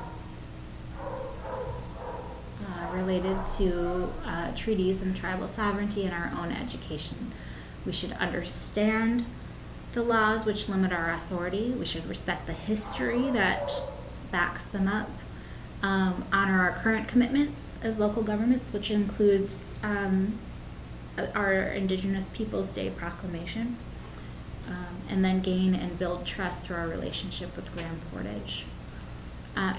treaties and tribal sovereignty and our own education. We should understand the laws which limit our authority. We should respect the history that backs them up. Honor our current commitments as local governments, which includes our Indigenous Peoples Day proclamation, and then gain and build trust through our relationship with Grand Portage.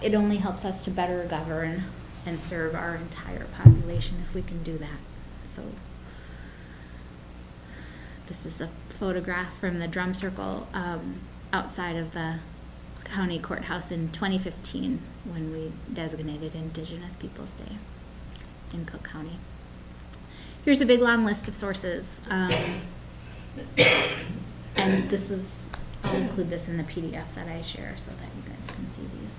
It only helps us to better govern and serve our entire population if we can do that. So this is a photograph from the drum circle outside of the County Courthouse in 2015 when we designated Indigenous Peoples Day in Cook County. Here's a big long list of sources. And this is, I'll include this in the PDF that I share so that you guys can see these.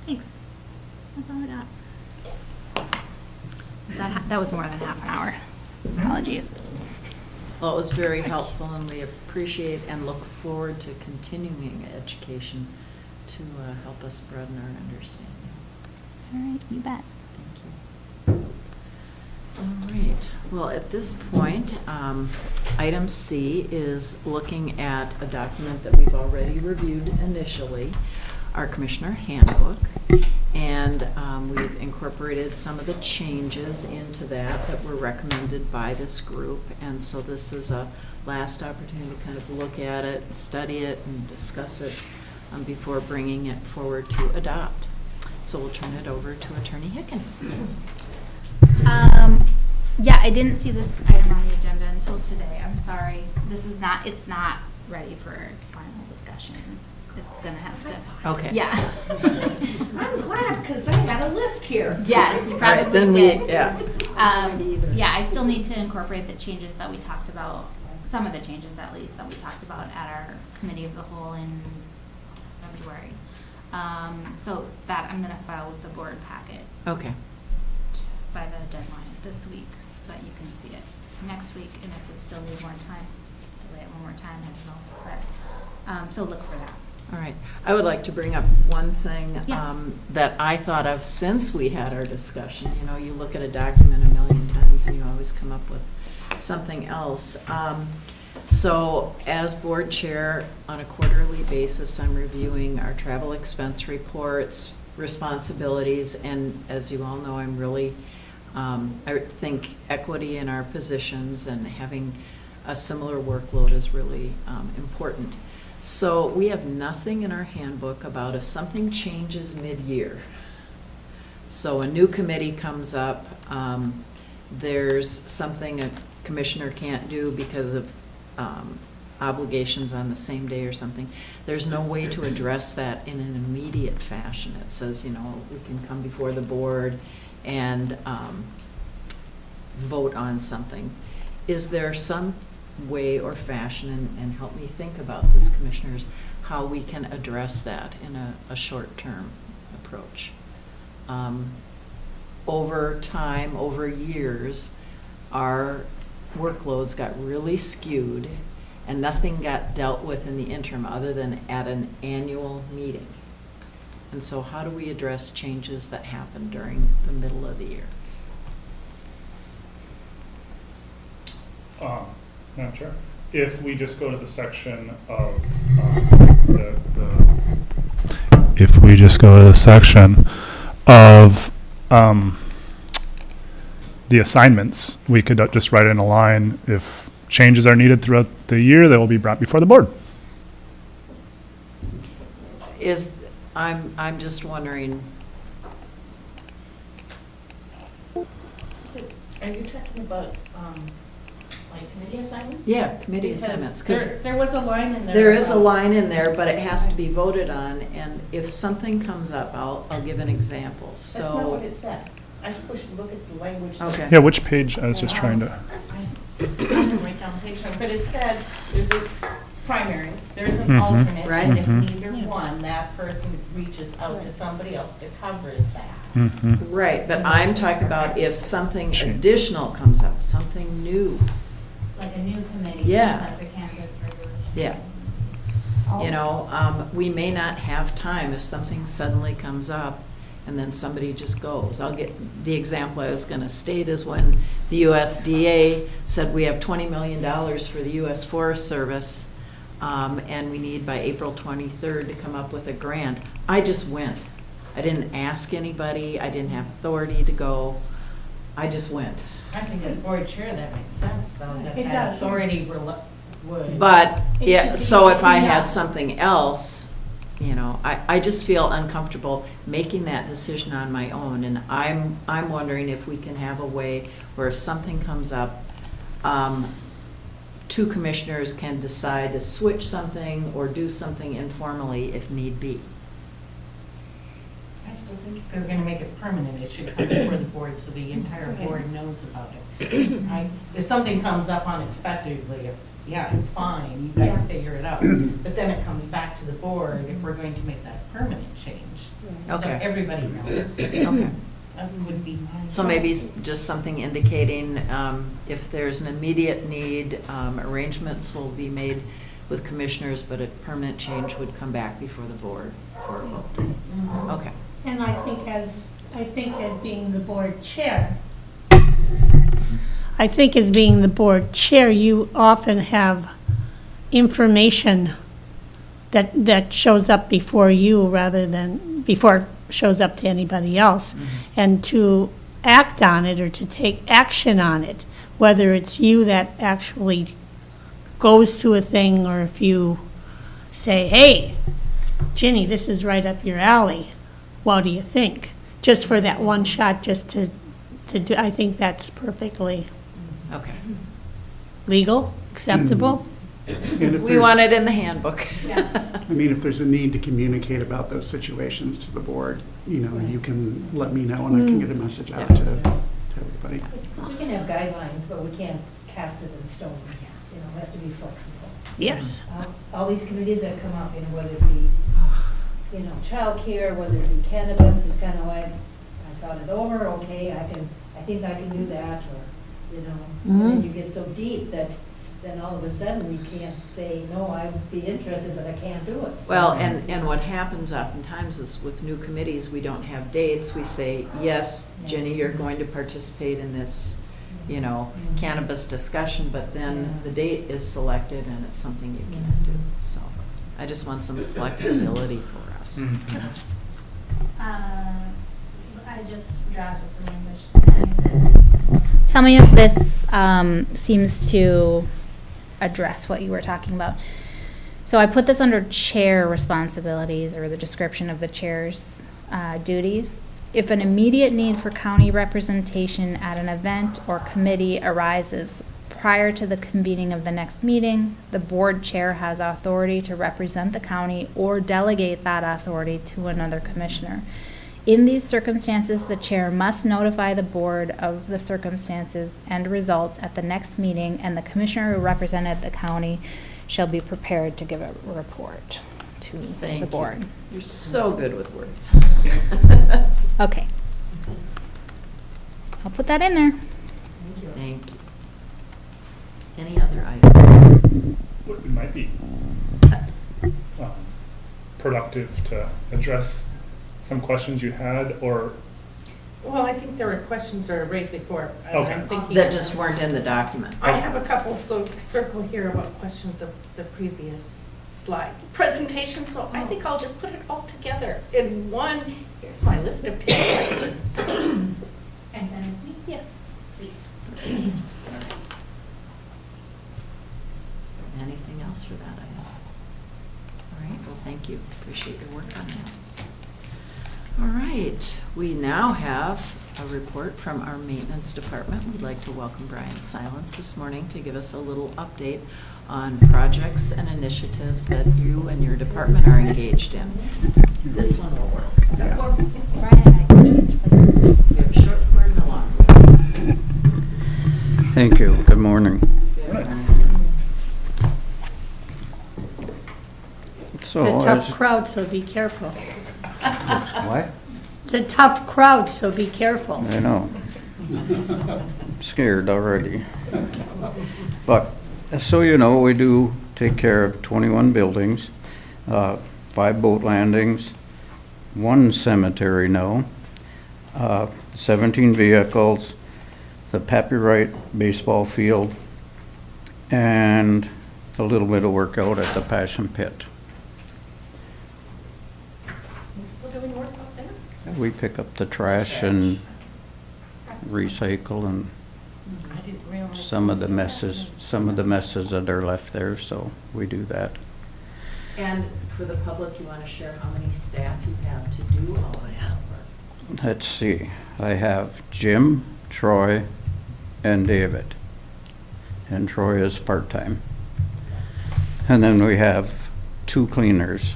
Thanks. That's all I got. That was more than half an hour. Apologies. Well, it was very helpful, and we appreciate and look forward to continuing education to help us broaden our understanding. All right, you bet. Thank you. All right. Well, at this point, item C is looking at a document that we've already reviewed initially, our Commissioner Handbook. And we've incorporated some of the changes into that were recommended by this group. And so this is a last opportunity to kind of look at it, study it, and discuss it before bringing it forward to adopt. So we'll turn it over to Attorney Hicken. Yeah, I didn't see this item on the agenda until today. I'm sorry. It's not ready for its final discussion. It's gonna have to. Okay. Yeah. I'm glad, because I got a list here. Yes, you All right, probably then did. Yeah. I still need to incorporate the changes that we talked about, some of the changes at least, that we talked about at our committee of the whole in February. So that I'm gonna file with the board packet Okay. by the deadline this week, so that you can see it next week, and if we still need more time, delay it one more time, I don't know, but, so look for that. All right. I would like to bring up one thing Yeah. that I thought of since we had our discussion. You know, you look at a document a million times and you always come up with something else. So as board chair, on a quarterly basis, I'm reviewing our travel expense reports, responsibilities, and as you all know, I'm really, I think equity in our positions and having a similar workload is really important. So we have nothing in our handbook about if something changes mid-year. So a new committee comes up, there's something a commissioner can't do because of obligations on the same day or something. There's no way to address that in an immediate fashion. It says, you know, we can come before the board and vote on something. Is there some way or fashion, and help me think about this, commissioners, how we can address that in a short-term approach? Over time, over years, our workloads got really skewed and nothing got dealt with in the interim other than at an annual meeting. And so how do we address changes that happen during the middle of the year? Madam Chair, if we just go to the section of if we just go to the section of the assignments, we could just write in a line, if changes are needed throughout the year, they will be brought before the board. I'm just wondering. Are you talking about, like committee assignments? Yeah, committee Because assignments. 'Cause there was a line in there. there is a about- line in there, but it has to be voted on, and if something comes up, I'll give an example. That's not what So, it said. I think we should look at the language. that- okay. Yeah, which page? I was just trying to. I didn't write down the page number, but it said there's a primary, there's an Mhm. alternate, Right. and if Mhm. neither one, that person reaches out to somebody else to cover that. Mhm. Right, but I'm talking about if something Change. additional comes up, something new. Like a new committee. Yeah. Like the Kansas regulation. Yeah. You know, we may not have time if something suddenly comes up and then somebody just goes. I'll get, the example I was gonna state is when the USDA said we have $20 million for the US Forest Service, and we need by April 23rd to come up with a grant. I just went. I didn't ask anybody, I didn't have authority to go, I just went. I think as board chair, that makes sense, though, that It that does. authority would. But, It yeah, should be so if I broken had up. something else, you know, I just feel uncomfortable making that decision on my own, and I'm wondering if we can have a way where if something comes up, two commissioners can decide to switch something or do something informally if need be. I still think if they're gonna make it permanent, it should come before the board so the entire board knows about it. If something comes up unexpectedly, yeah, it's fine, you guys Yeah. figure it out. But then it comes back to the board if we're going to make that permanent change. So Okay. everybody knows. Okay. That would be mine. So maybe just something indicating if there's an immediate need, arrangements will be made with commissioners, but a permanent change would come back before the board for a vote. Mhm. Okay. And I think as being the board chair, you often have information that shows up before you rather than, before it shows up to anybody else. And to act on it or to take action on it, whether it's you that actually goes to a thing or if you say, hey, Ginny, this is right up your alley. What do you think? Just for that one shot, just to do, I think that's perfectly Okay. legal, acceptable. And if We want there's- it in the handbook. I mean, if there's a need to communicate about those situations to the board, you know, you can let me know and I can get a message out to everybody. We can have guidelines, but we can't cast it in stone. You know, we have to be flexible. Yes. All these committees that come up, you know, whether it be, you know, childcare, whether it be cannabis, is kind of like, I thought it over, okay, I think I can do that, or, you know, and then you get so deep that then all of a sudden you can't say, no, I would be interested, but I can't do it. So- Well, and what happens oftentimes is with new committees, we don't have dates. We say, yes, Jenny, you're going to participate in this, you know, cannabis discussion, but then the date is selected and it's something you can't do. So I just want some flexibility for us. I just drafted some language. Tell me if this seems to address what you were talking about. So I put this under chair responsibilities or the description of the chair's duties. If an immediate need for county representation at an event or committee arises prior to the convening of the next meeting, the board chair has authority to represent the county or delegate that authority to another commissioner. In these circumstances, the chair must notify the board of the circumstances and results at the next meeting, and the commissioner who represented the county shall be prepared to give a report to Thank the you. board. You're so good with words. Okay. I'll put that in there. Thank you. Any other items? It might be productive to address some questions you had, or, Well, I think there were questions that were raised before. and Okay. I'm thinking- That just weren't in the document. I have a couple, so circle here about questions of the previous slide presentation, so I think I'll just put it all together in one. Here's my list of 10 questions. And send it to me? Yeah. Sweet. Anything else for that item? All right, well, thank you. Appreciate your work on that. All right, we now have a report from our maintenance department. We'd like to welcome Brian Silence this morning to give us a little update on projects and initiatives that you and your department are engaged in. This one will work. Yeah. Brian and I can change places. We have a short word and a long word. Thank you. Good morning. Good. So, It's a tough as- crowd, so be careful. what? It's a tough crowd, so be careful. I know. I'm scared already. But, so you know, we do take care of 21 buildings, 5 boat landings, 1 cemetery now, 17 vehicles, the Pappy Wright baseball field, and a little bit of work out at the Passion Pit. You still doing work out there? We pick up the trash and recycle and I didn't realize. some of the there was messes that are left there, so we do that. And for the public, you want to share how many staff you have to do all of that work? Let's see, I have Jim, Troy, and David. and Troy is part-time. And then we have 2 cleaners,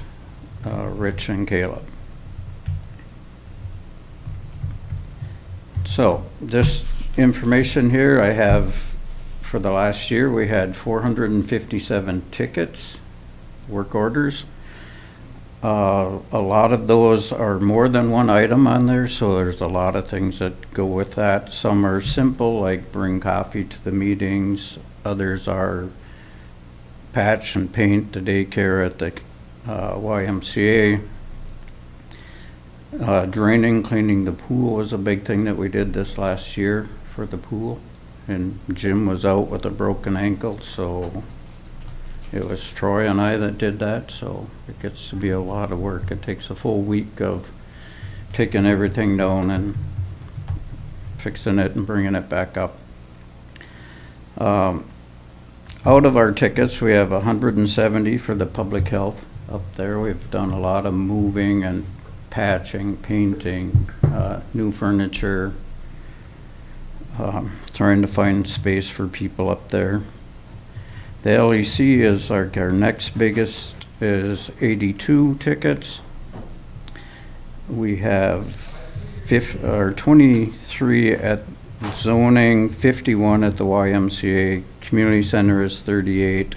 Rich and Caleb. So this information here I have for the last year, we had 457 tickets, work orders. A lot of those are more than one item on there, so there's a lot of things that go with that. Some are simple, like bring coffee to the meetings. Others are patch and paint the daycare at the YMCA. Draining, cleaning the pool was a big thing that we did this last year for the pool. And Jim was out with a broken ankle, so it was Troy and I that did that, so it gets to be a lot of work. It takes a full week of taking everything down and fixing it and bringing it back up. Out of our tickets, we have 170 for the public health up there. We've done a lot of moving and patching, painting, new furniture, trying to find space for people up there. The LEC is our next biggest, is 82 tickets. We have 23 at zoning, 51 at the YMCA, community center is 38,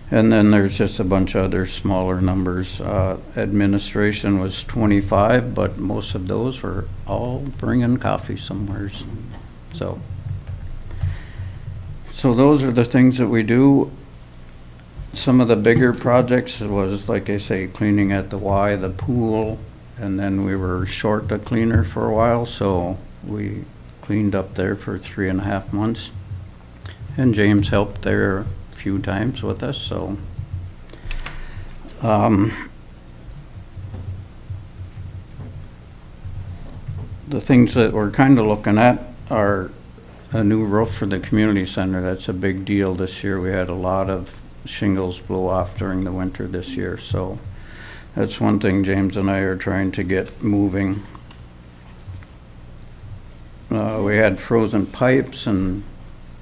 and then there's just a bunch of other smaller numbers. Administration was 25, but most of those were all bringing coffee somewheres. So those are the things that we do. Some of the bigger projects was, like I say, cleaning at the Y, the pool, and then we were short a cleaner for a while, so we cleaned up there for 3.5 months. And James helped there a few times with us, so. The things that we're kind of looking at are a new roof for the community center. That's a big deal this year. We had a lot of shingles blow off during the winter this year, so that's one thing James and I are trying to get moving. We had frozen pipes and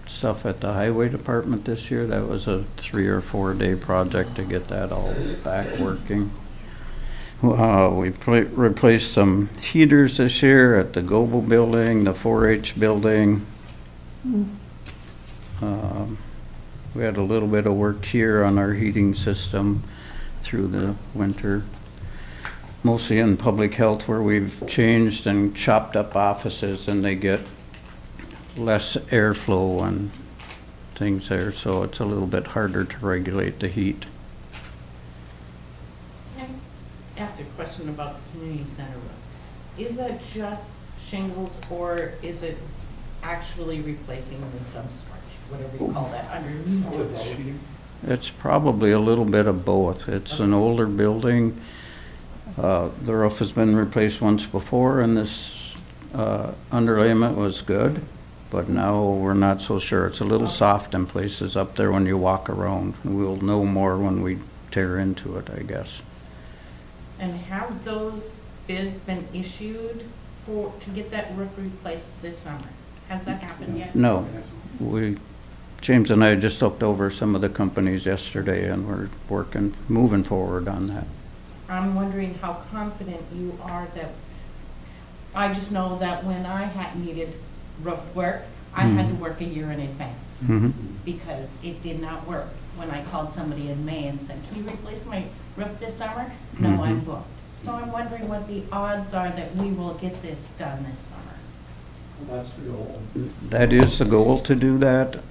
stuff at the highway department this year. That was a 3 or 4 day project to get that all back working. We replaced some heaters this year at the Goble building, the 4-H building. We had a little bit of work here on our heating system through the winter, mostly in public health, where we've changed and chopped up offices and they get less airflow and things there, so it's a little bit harder to regulate the heat. Can I ask a question about the community center roof? Is that just shingles, or is it actually replacing the substructure, whatever you call that, underneath? It's probably a little bit of both. It's an older building. The roof has been replaced once before, and this underlayment was good, but now we're not so sure. It's a little soft in places up there when you walk around. We'll know more when we tear into it, I guess. And have those bids been issued to get that roof replaced this summer? Has that happened yet? No. James and I just looked over some of the companies yesterday, and we're moving forward on that. I'm wondering how confident you are that, I just know that when I had needed roof work, I had to work a year in advance because it did not work. When I called somebody in May and said, can you replace my roof this summer? No, I'm booked. So I'm wondering what the odds are that we will get this done this summer. That's the goal. That is the goal, to do that.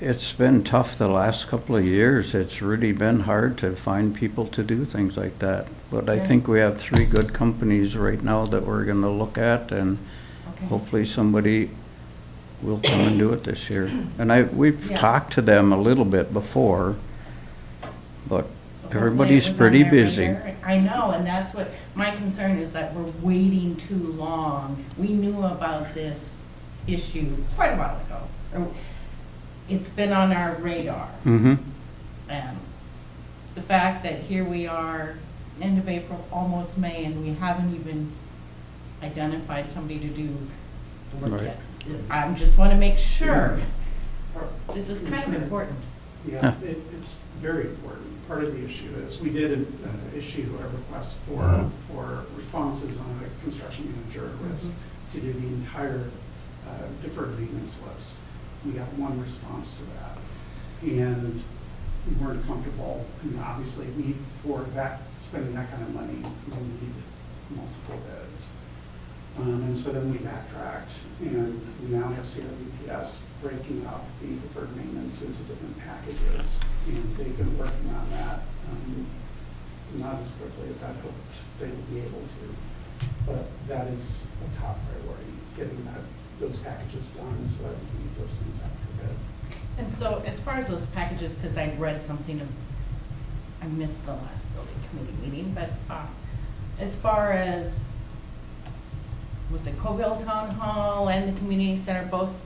It's been tough the last couple of years. It's really been hard to find people to do things like that. But I think we have 3 good companies right now that we're going to look at, and hopefully somebody will come and do it this year. And we've talked to them a little bit before, but So everybody's hopefully it was pretty on their busy. radar. I know, and that's what, my concern is that we're waiting too long. We knew about this issue quite a while ago. It's been on our radar. And the fact that here we are, end of April, almost May, and we haven't even identified somebody to do the work Right. yet. I just want to make sure This is kind of important. Yeah, it's very important. Part of the issue is we did issue a request for responses on a construction manager list to do the entire deferred maintenance list. We got one response to that. And we weren't comfortable, obviously, for that, spending that kind of money, we need multiple bids. And so then we backtracked, and we now have CRBPS breaking up the deferred maintenance into different packages, and they've been working on that, not as quickly as I'd hoped they would be able to. But that is a top priority, getting those packages done so that we can get those things out for bid. And so as far as those packages, because I read something, I missed the last building committee meeting, but as far as, was it Coville Town Hall and the community center both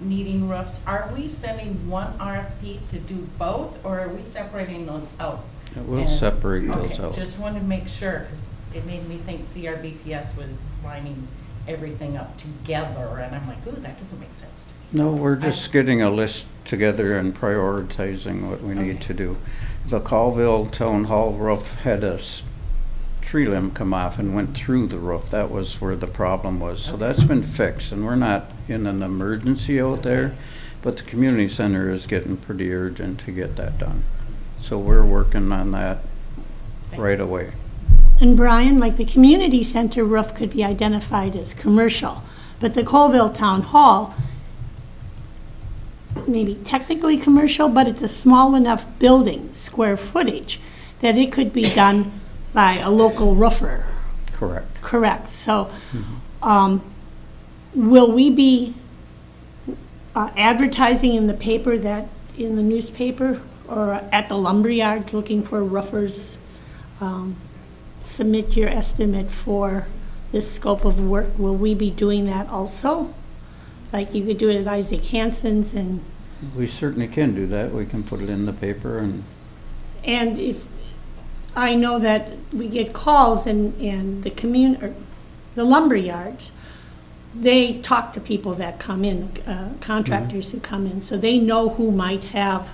needing roofs, are we sending one RFP to do both, or are we separating those out? We'll separate those Okay, out. just wanted to make sure, because it made me think CRBPS was lining everything up together, and I'm like, ooh, that doesn't make sense to me. No, we're just getting a list together and prioritizing what we need to do. The Colville Town Hall roof had a tree limb come off and went through the roof. That was where the problem was. So that's been fixed, and we're not in an emergency out there, but the community center is getting pretty urgent to get that done. So we're working on that right away. And Brian, like the community center roof could be identified as commercial, but the Colville Town Hall, maybe technically commercial, but it's a small enough building, square footage, that it could be done by a local roofer. Correct. Correct. So will we be advertising in the paper, that in the newspaper, or at the lumberyards looking for roofers? Submit your estimate for this scope of work. Will we be doing that also? Like you could do it at Isaac Hansen's, and We certainly can do that. We can put it in the paper and if, I know that we get calls and the lumberyards, they talk to people that come in, contractors who come in, so they know who might have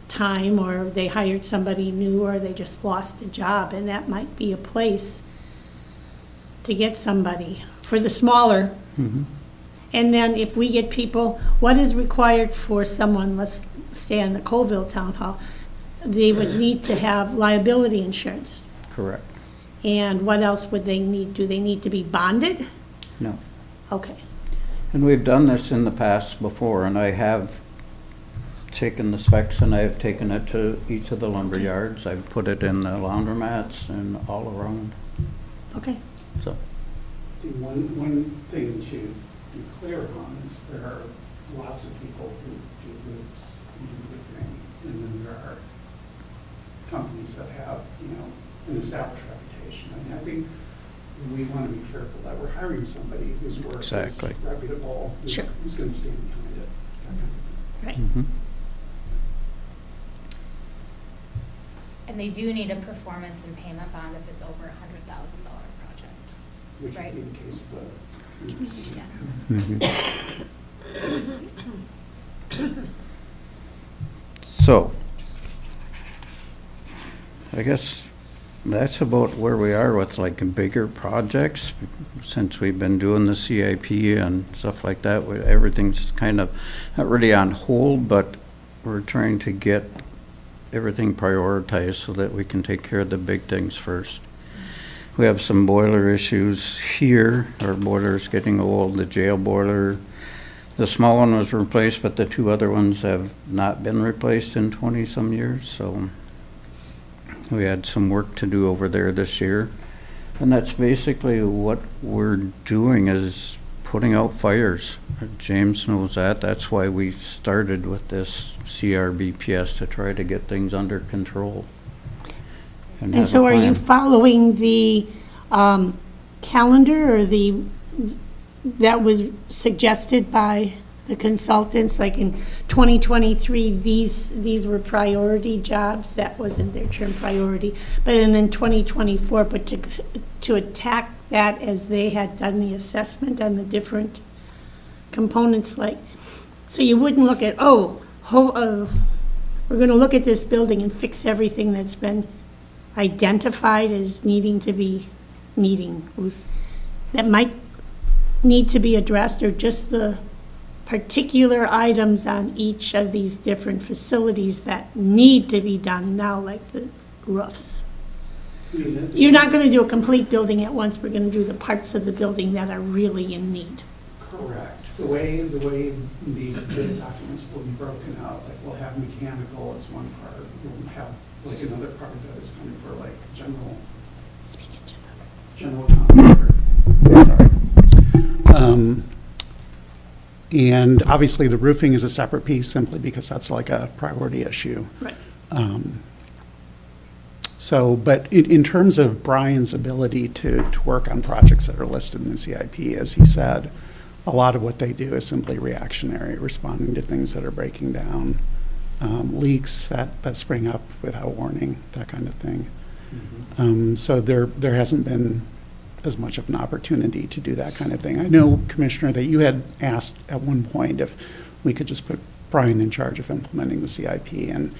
time, or they hired somebody new, or they just lost a job, and that might be a place to get somebody for the smaller. And then if we get people, what is required for someone, let's stay on the Colville Town Hall, they would need to have liability insurance. correct. And what else would they need? Do they need to be bonded? No. Okay. And we've done this in the past before, and I have taken the specs and I have taken it to each of the lumber yards. I've put it in the laundromats and all around, Okay. so. One thing to be clear on is there are lots of people who do roofs and do roofing, and then there are companies that have, an established reputation. I mean, I think we want to be careful that we're hiring somebody whose work Exactly. is reputable, Sure. who's going to stand behind it. that kind of thing. Right. Mhm. And they do need a performance and payment bond if it's over $100,000 project. Which Right. would be the case of the Community center. So, I guess that's about where we are with like bigger projects. Since we've been doing the CIP and stuff like that, everything's kind of not really on hold, but we're trying to get everything prioritized so that we can take care of the big things first. We have some boiler issues here. Our boiler's getting old, the jail boiler. The small one was replaced, but the two other ones have not been replaced in 20-some years, so we had some work to do over there this year. And that's basically what we're doing, is putting out fires. James knows that. That's why we started with this CRBPS, to try to get things under control. And have so a are you plan. following the calendar, or that was suggested by the consultants, like in 2023, these were priority jobs? That wasn't their term, priority, but then 2024, but to attack that as they had done the assessment on the different components, like, So you wouldn't look at, we're gonna look at this building and fix everything that's been identified as needing to be, that might need to be addressed, or just the particular items on each of these different facilities that need to be done now, like the roofs? You're not gonna do a complete building at once, we're gonna do the parts of the building that are really in need. Correct. The way these bid documents will be broken out, like we'll have mechanical as one part, we'll have like another part that is kind of for like general contractor. And obviously the roofing is a separate piece simply because that's like a priority issue. Right. So, but in terms of Brian's ability to work on projects that are listed in the CIP, as he said, a lot of what they do is simply reactionary, responding to things that are breaking down, leaks that spring up without warning, that kind of thing. So there hasn't been as much of an opportunity to do that kind of thing. I know, Commissioner, that you had asked at one point if we could just put Brian in charge of implementing the CIP, and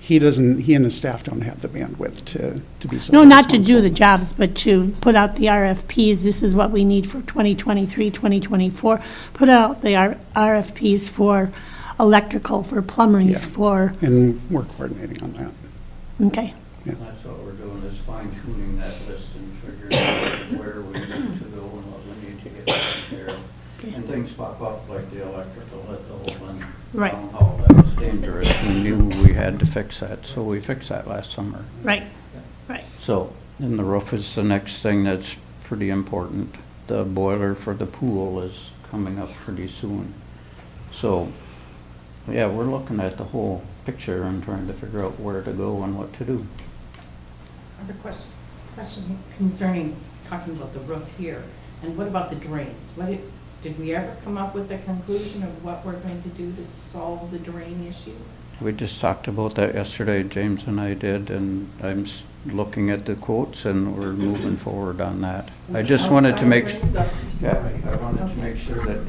he and his staff don't have the bandwidth to be so. No, not to do the jobs, but to put out the RFPs. This is what we need for 2023, 2024. Put out the RFPs for electrical, for plumbing, Yeah. for, And we're coordinating on that. okay. Yeah. That's what we're doing, is fine tuning that list and figuring out where we need to go and what we need to get taken care of. Okay. And things pop up like the electrical at the Oakland Right. Town Hall. That was dangerous. We knew we had to fix that, so we fixed that last summer. Right, right. So, and the roof is the next thing that's pretty important. The boiler for the pool is coming up pretty soon. So, yeah, we're looking at the whole picture and trying to figure out where to go and what to do. I have a question concerning, talking about the roof here, and what about the drains? Did we ever come up with a conclusion of what we're going to do to solve the drain issue? We just talked about that yesterday, James and I did, and I'm looking at the quotes and we're moving forward on that. I just wanted to make, I wanted to make sure that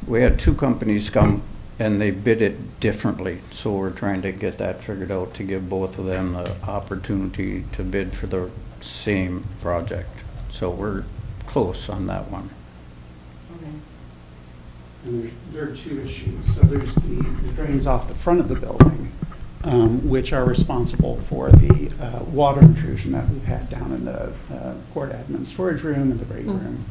we had two companies come and they bid it differently. So we're trying to get that figured out to give both of them the opportunity to bid for the same project. So we're close on that one. Okay. And there are two issues. So there's the drains off the front of the building, which are responsible for the water intrusion that we've had down in the court admin storage room and the break room.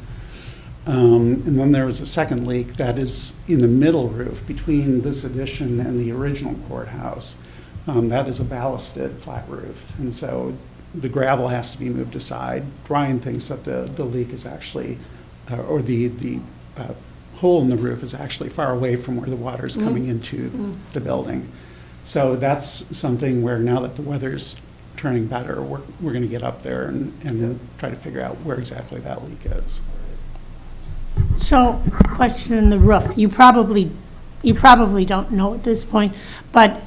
And then there was a second leak that is in the middle roof between this addition and the original courthouse. That is a ballasted flat roof. And so the gravel has to be moved aside. Brian thinks that the leak is actually, or the hole in the roof is actually far away from where the water is coming into the building. So that's something where now that the weather's turning better, we're going to get up there and try to figure out where exactly that leak is. So, question in the roof. You probably don't know at this point, but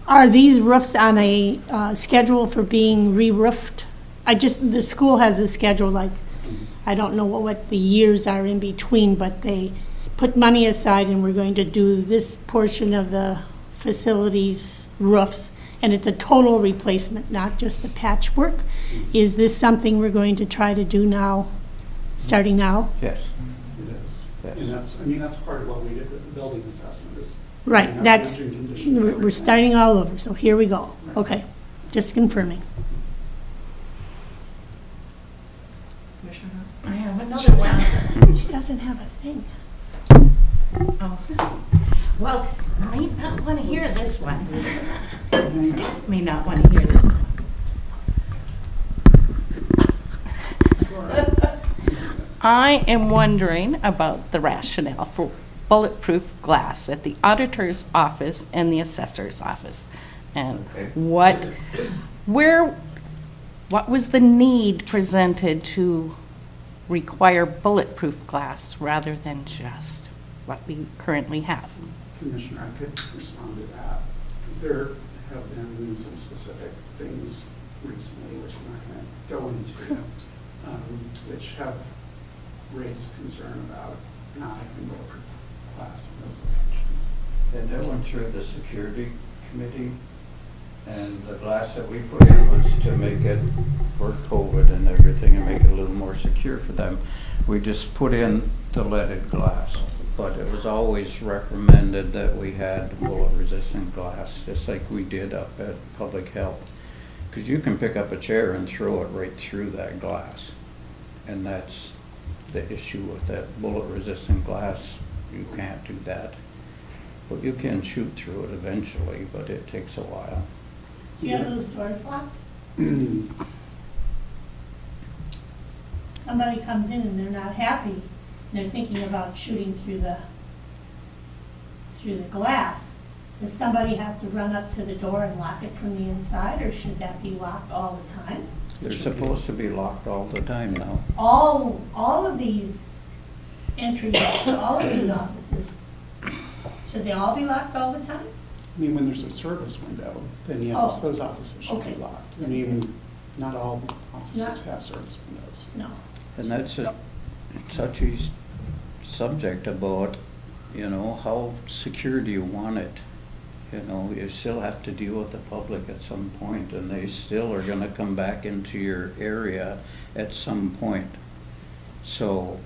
are these roofs on a schedule for being re-roofed? The school has a schedule, like, I don't know what the years are in between, but they put money aside and we're going to do this portion of the facility's roofs, and it's a total replacement, not just a patchwork. Is this something we're going to try to do now, starting now? Yes. It is. Yes. And that's part of what we did with the building assessment is. Right, figuring out that's, the engine condition and we're everything. starting all over, so here we go. Okay, just confirming. Commissioner? I have another one. She doesn't have a thing. Oh. Well, I may not want to hear this one. Staff may not want to hear this one. I am wondering about the rationale for bulletproof glass at the auditor's office and the assessor's office. And what was the need presented to require bulletproof glass rather than just what we currently have? Commissioner, I could respond to that. There have been some specific things recently, which I'm not going to go into, which have raised concern about not having bulletproof glass in those locations. And that went through the security committee, and the glass that we put in was to make it for COVID and everything and make it a little more secure for them. We just put in the leaded glass, but it was always recommended that we had bullet-resistant glass, just like we did up at Public Health. Because you can pick up a chair and throw it right through that glass. And that's the issue with that bullet-resistant glass. You can't do that. But you can shoot through it eventually, but it takes a while. Do you have those doors locked? Somebody comes in and they're not happy, and they're thinking about shooting through the glass. Does somebody have to run up to the door and lock it from the inside, or should that be locked all the time? They're supposed to be locked all the time now. All of these entries, all of these offices, should they all be locked all the time? I mean, when there's a service window, then yes, Oh. those offices should be Okay. locked. I mean, not all offices Not- have service windows. No. And that's a touchy subject about, how secure do you want it? You still have to deal with the public at some point, and they still are gonna come back into your area at some point. So,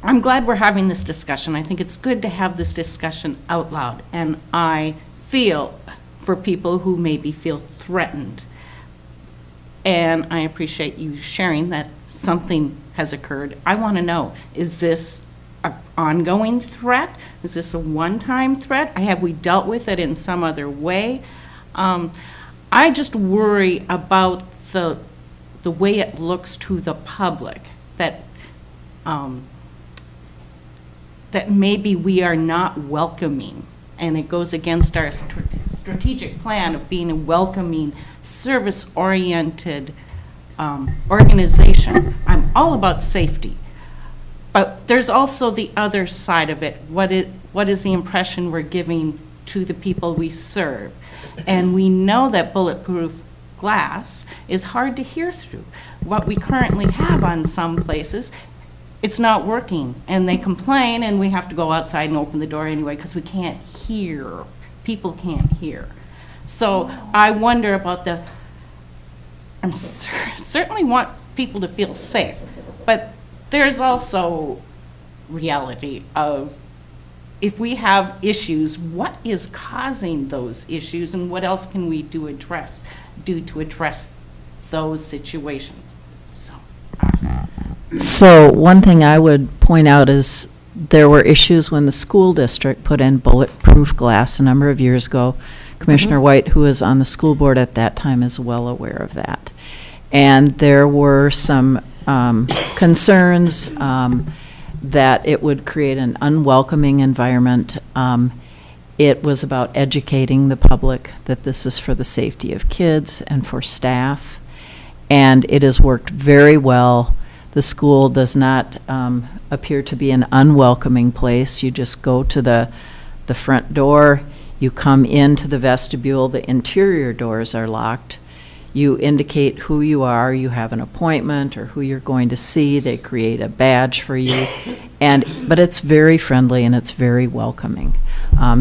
I'm glad we're having this discussion. I think it's good to have this discussion out loud. And I feel for people who maybe feel threatened. And I appreciate you sharing that something has occurred. I want to know, is this an ongoing threat? Is this a one-time threat? Have we dealt with it in some other way? I just worry about the way it looks to the public, that that maybe we are not welcoming, and it goes against our strategic plan of being a welcoming, service-oriented organization. I'm all about safety, but there's also the other side of it. What is the impression we're giving to the people we serve? And we know that bulletproof glass is hard to hear through. What we currently have on some places, it's not working, and they complain, and we have to go outside and open the door anyway because we can't hear. People can't hear. So I wonder about certainly want people to feel safe, but there's also reality of if we have issues, what is causing those issues, and what else can we do to address those situations? So one thing I would point out is there were issues when the school district put in bulletproof glass a number of years ago. Commissioner White, who was on the school board at that time, is well aware of that. And there were some concerns that it would create an unwelcoming environment. It was about educating the public that this is for the safety of kids and for staff. And it has worked very well. The school does not appear to be an unwelcoming place. You just go to the front door, you come into the vestibule, the interior doors are locked. You indicate who you are, you have an appointment or who you're going to see, they create a badge for you. But it's very friendly and it's very welcoming.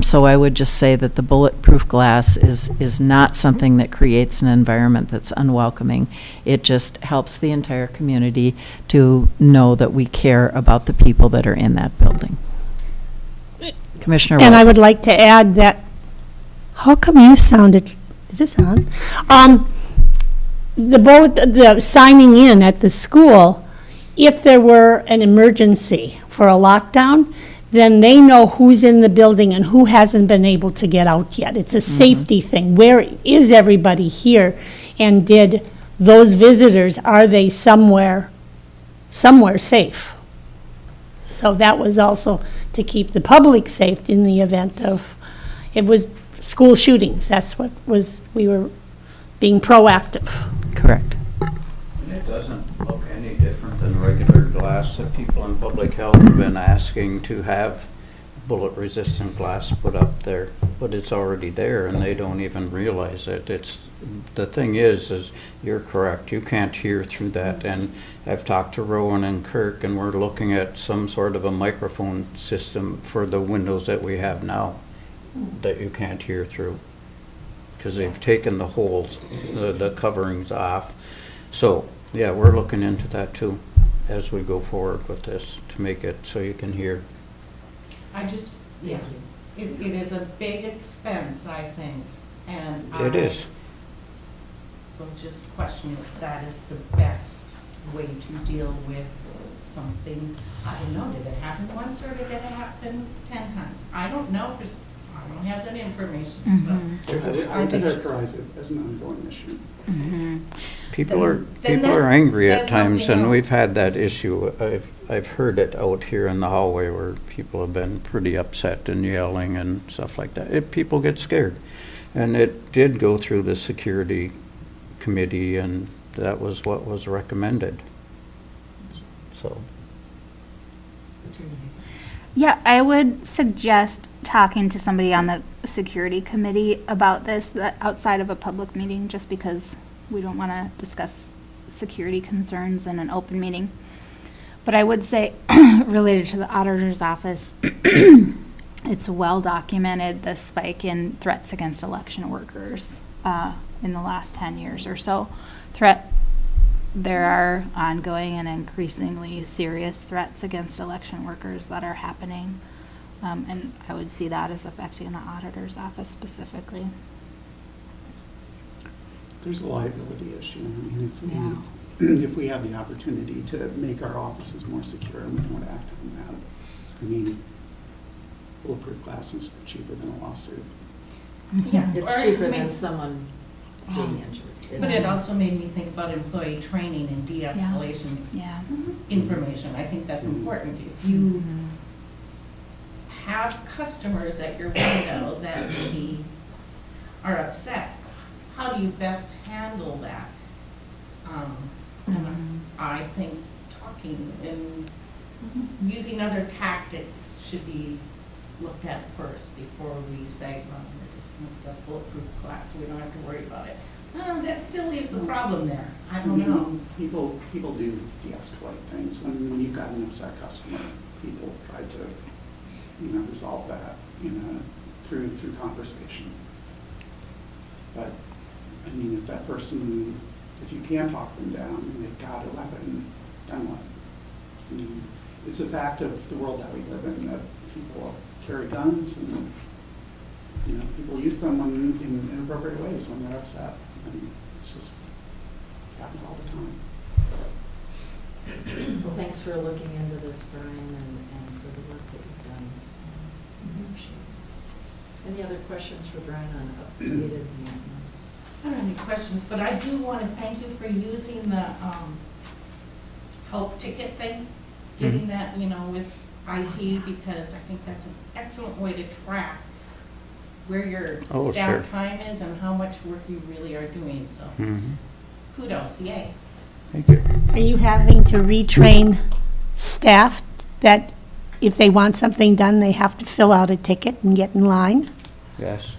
So I would just say that the bulletproof glass is not something that creates an environment that's unwelcoming. It just helps the entire community to know that we care about the people that are in that building. Commissioner And I White. would like to add that, how come you sounded, is this on? The signing in at the school, if there were an emergency for a lockdown, then they know who's in the building and who hasn't been able to get out yet. It's a safety thing. Where is everybody here? And did those visitors, are they somewhere safe? So that was also to keep the public safe in the event of, it was school shootings. That's what we were being proactive. Correct. and it doesn't look any different than regular glass that people in public health have been asking to have bullet-resistant glass put up there. but it's already there and they don't even realize it. The thing is you're correct, you can't hear through that. And I've talked to Rowan and Kirk, and we're looking at some sort of a microphone system for the windows that we have now that you can't hear through, because they've taken the holes, the coverings off. So, yeah, we're looking into that too as we go forward with this, to make it so you can hear. I just, yeah, it is a big expense, I think, and It is. will just question if that is the best way to deal with something. I don't know, did it happen once or did it happen 10 times? I don't know, because I don't have that information, so. I would characterize it as an ongoing issue. People are Then that angry at says times, something and we've else. had that issue. I've heard it out here in the hallway where people have been pretty upset and yelling and stuff like that. People get scared. And it did go through the security committee, and that was what was recommended. So, Yeah, I would suggest talking to somebody on the security committee about this outside of a public meeting, just because we don't want to discuss security concerns in an open meeting. But I would say, related to the auditor's office, it's well documented, the spike in threats against election workers in the last 10 years or so. There are ongoing and increasingly serious threats against election workers that are happening. And I would see that as affecting the auditor's office specifically. There's a liability issue. I mean, if we have the opportunity to make our offices more secure and we don't act on that, I mean, bulletproof glass is cheaper than a lawsuit. Yeah, It's or cheaper than maybe- someone being injured. But it also made me think about employee training and de-escalation Yeah. information. I think that's important. If you have customers at your window that maybe are upset, how do you best handle that? And I think talking and using other tactics should be looked at first before we say, well, we're just going to put bulletproof glass so we don't have to worry about it. Well, that still leaves the problem there. I don't know. People do de-escalate things. When you've got an upset customer, people try to, resolve that, through conversation. But, I mean, if that person, if you can't talk them down and they've got a weapon, then what? I mean, it's a fact of the world that we live in that people carry guns and, people use them in inappropriate ways when they're upset. I mean, it's just, it happens all the time. Well, thanks for looking into this, Brian, and for the work that you've done. Appreciate it. Any other questions for Brian on updated maintenance? I don't have any questions, but I do want to thank you for using the help ticket thing, getting that, with IT, because I think that's an excellent way to track where your Oh, staff sure. time is and how much work you really are doing, so kudos, yay. Thank you. Are you having to retrain staff that if they want something done, they have to fill out a ticket and get in line? Yes.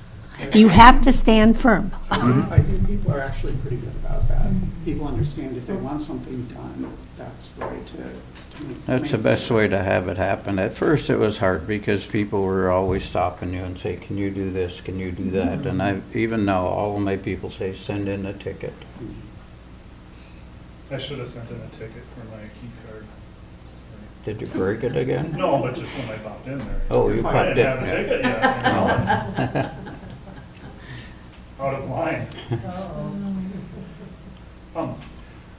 You have to stand firm. I think people are actually pretty good about that. People understand if they want something done, that's the way to make. That's the best way to have it happen. At first, it was hard because people were always stopping you and say, can you do this, can you do that? And even now, all of my people say, send in a ticket. I should have sent in a ticket for my key card. Sorry. Did you break it again? No, but just when I popped in there. Oh, you I popped didn't have in, a yeah. ticket yet. Out of line.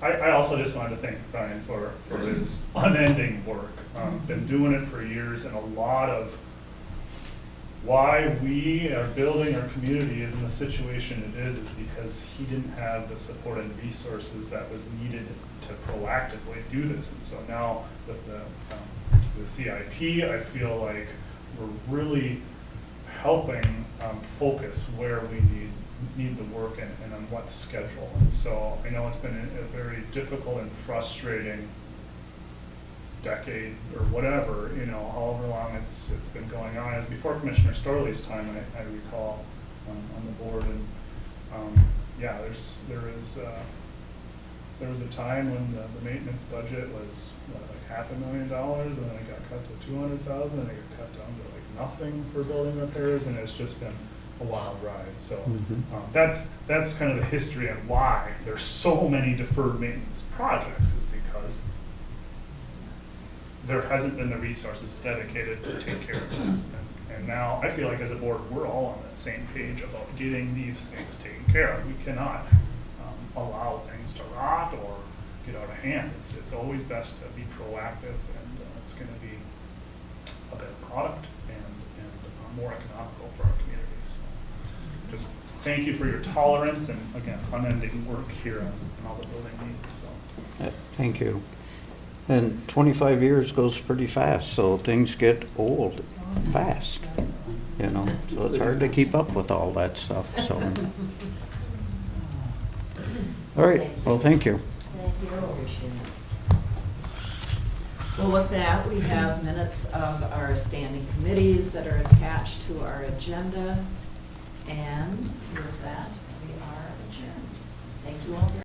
I also just wanted to thank Brian for his unending work. Been doing it for years, and a lot of why we are building our community is in the situation it is because he didn't have the support and resources that was needed to proactively do this. And so now with the CIP, I feel like we're really helping focus where we need the work and on what schedule. And so I know it's been a very difficult and frustrating decade or whatever, you know, however long it's been going on. As before Commissioner Storley's time, I recall, on the board, and yeah, there was a time when the maintenance budget was like $500,000, and then it got cut to $200,000, and it got cut down to like nothing for building repairs, and it's just been a wild ride. So that's kind of the history and why there's so many deferred maintenance projects, is because there hasn't been the resources dedicated to take care of them. And now I feel like as a board, we're all on that same page about getting these things taken care of. We cannot allow things to rot or get out of hand. It's always best to be proactive, and it's going to be a better product and more economical for our community. So just thank you for your tolerance and, again, unending work here on all the building needs. So. Thank you. And 25 years goes pretty fast, so things get old fast, you know, so it's hard to keep up with all that stuff, so. All right, well, thank you. Thank you. Well, with that, we have minutes of our standing committees that are attached to our agenda. And with that, we are adjourned. Thank you all very much.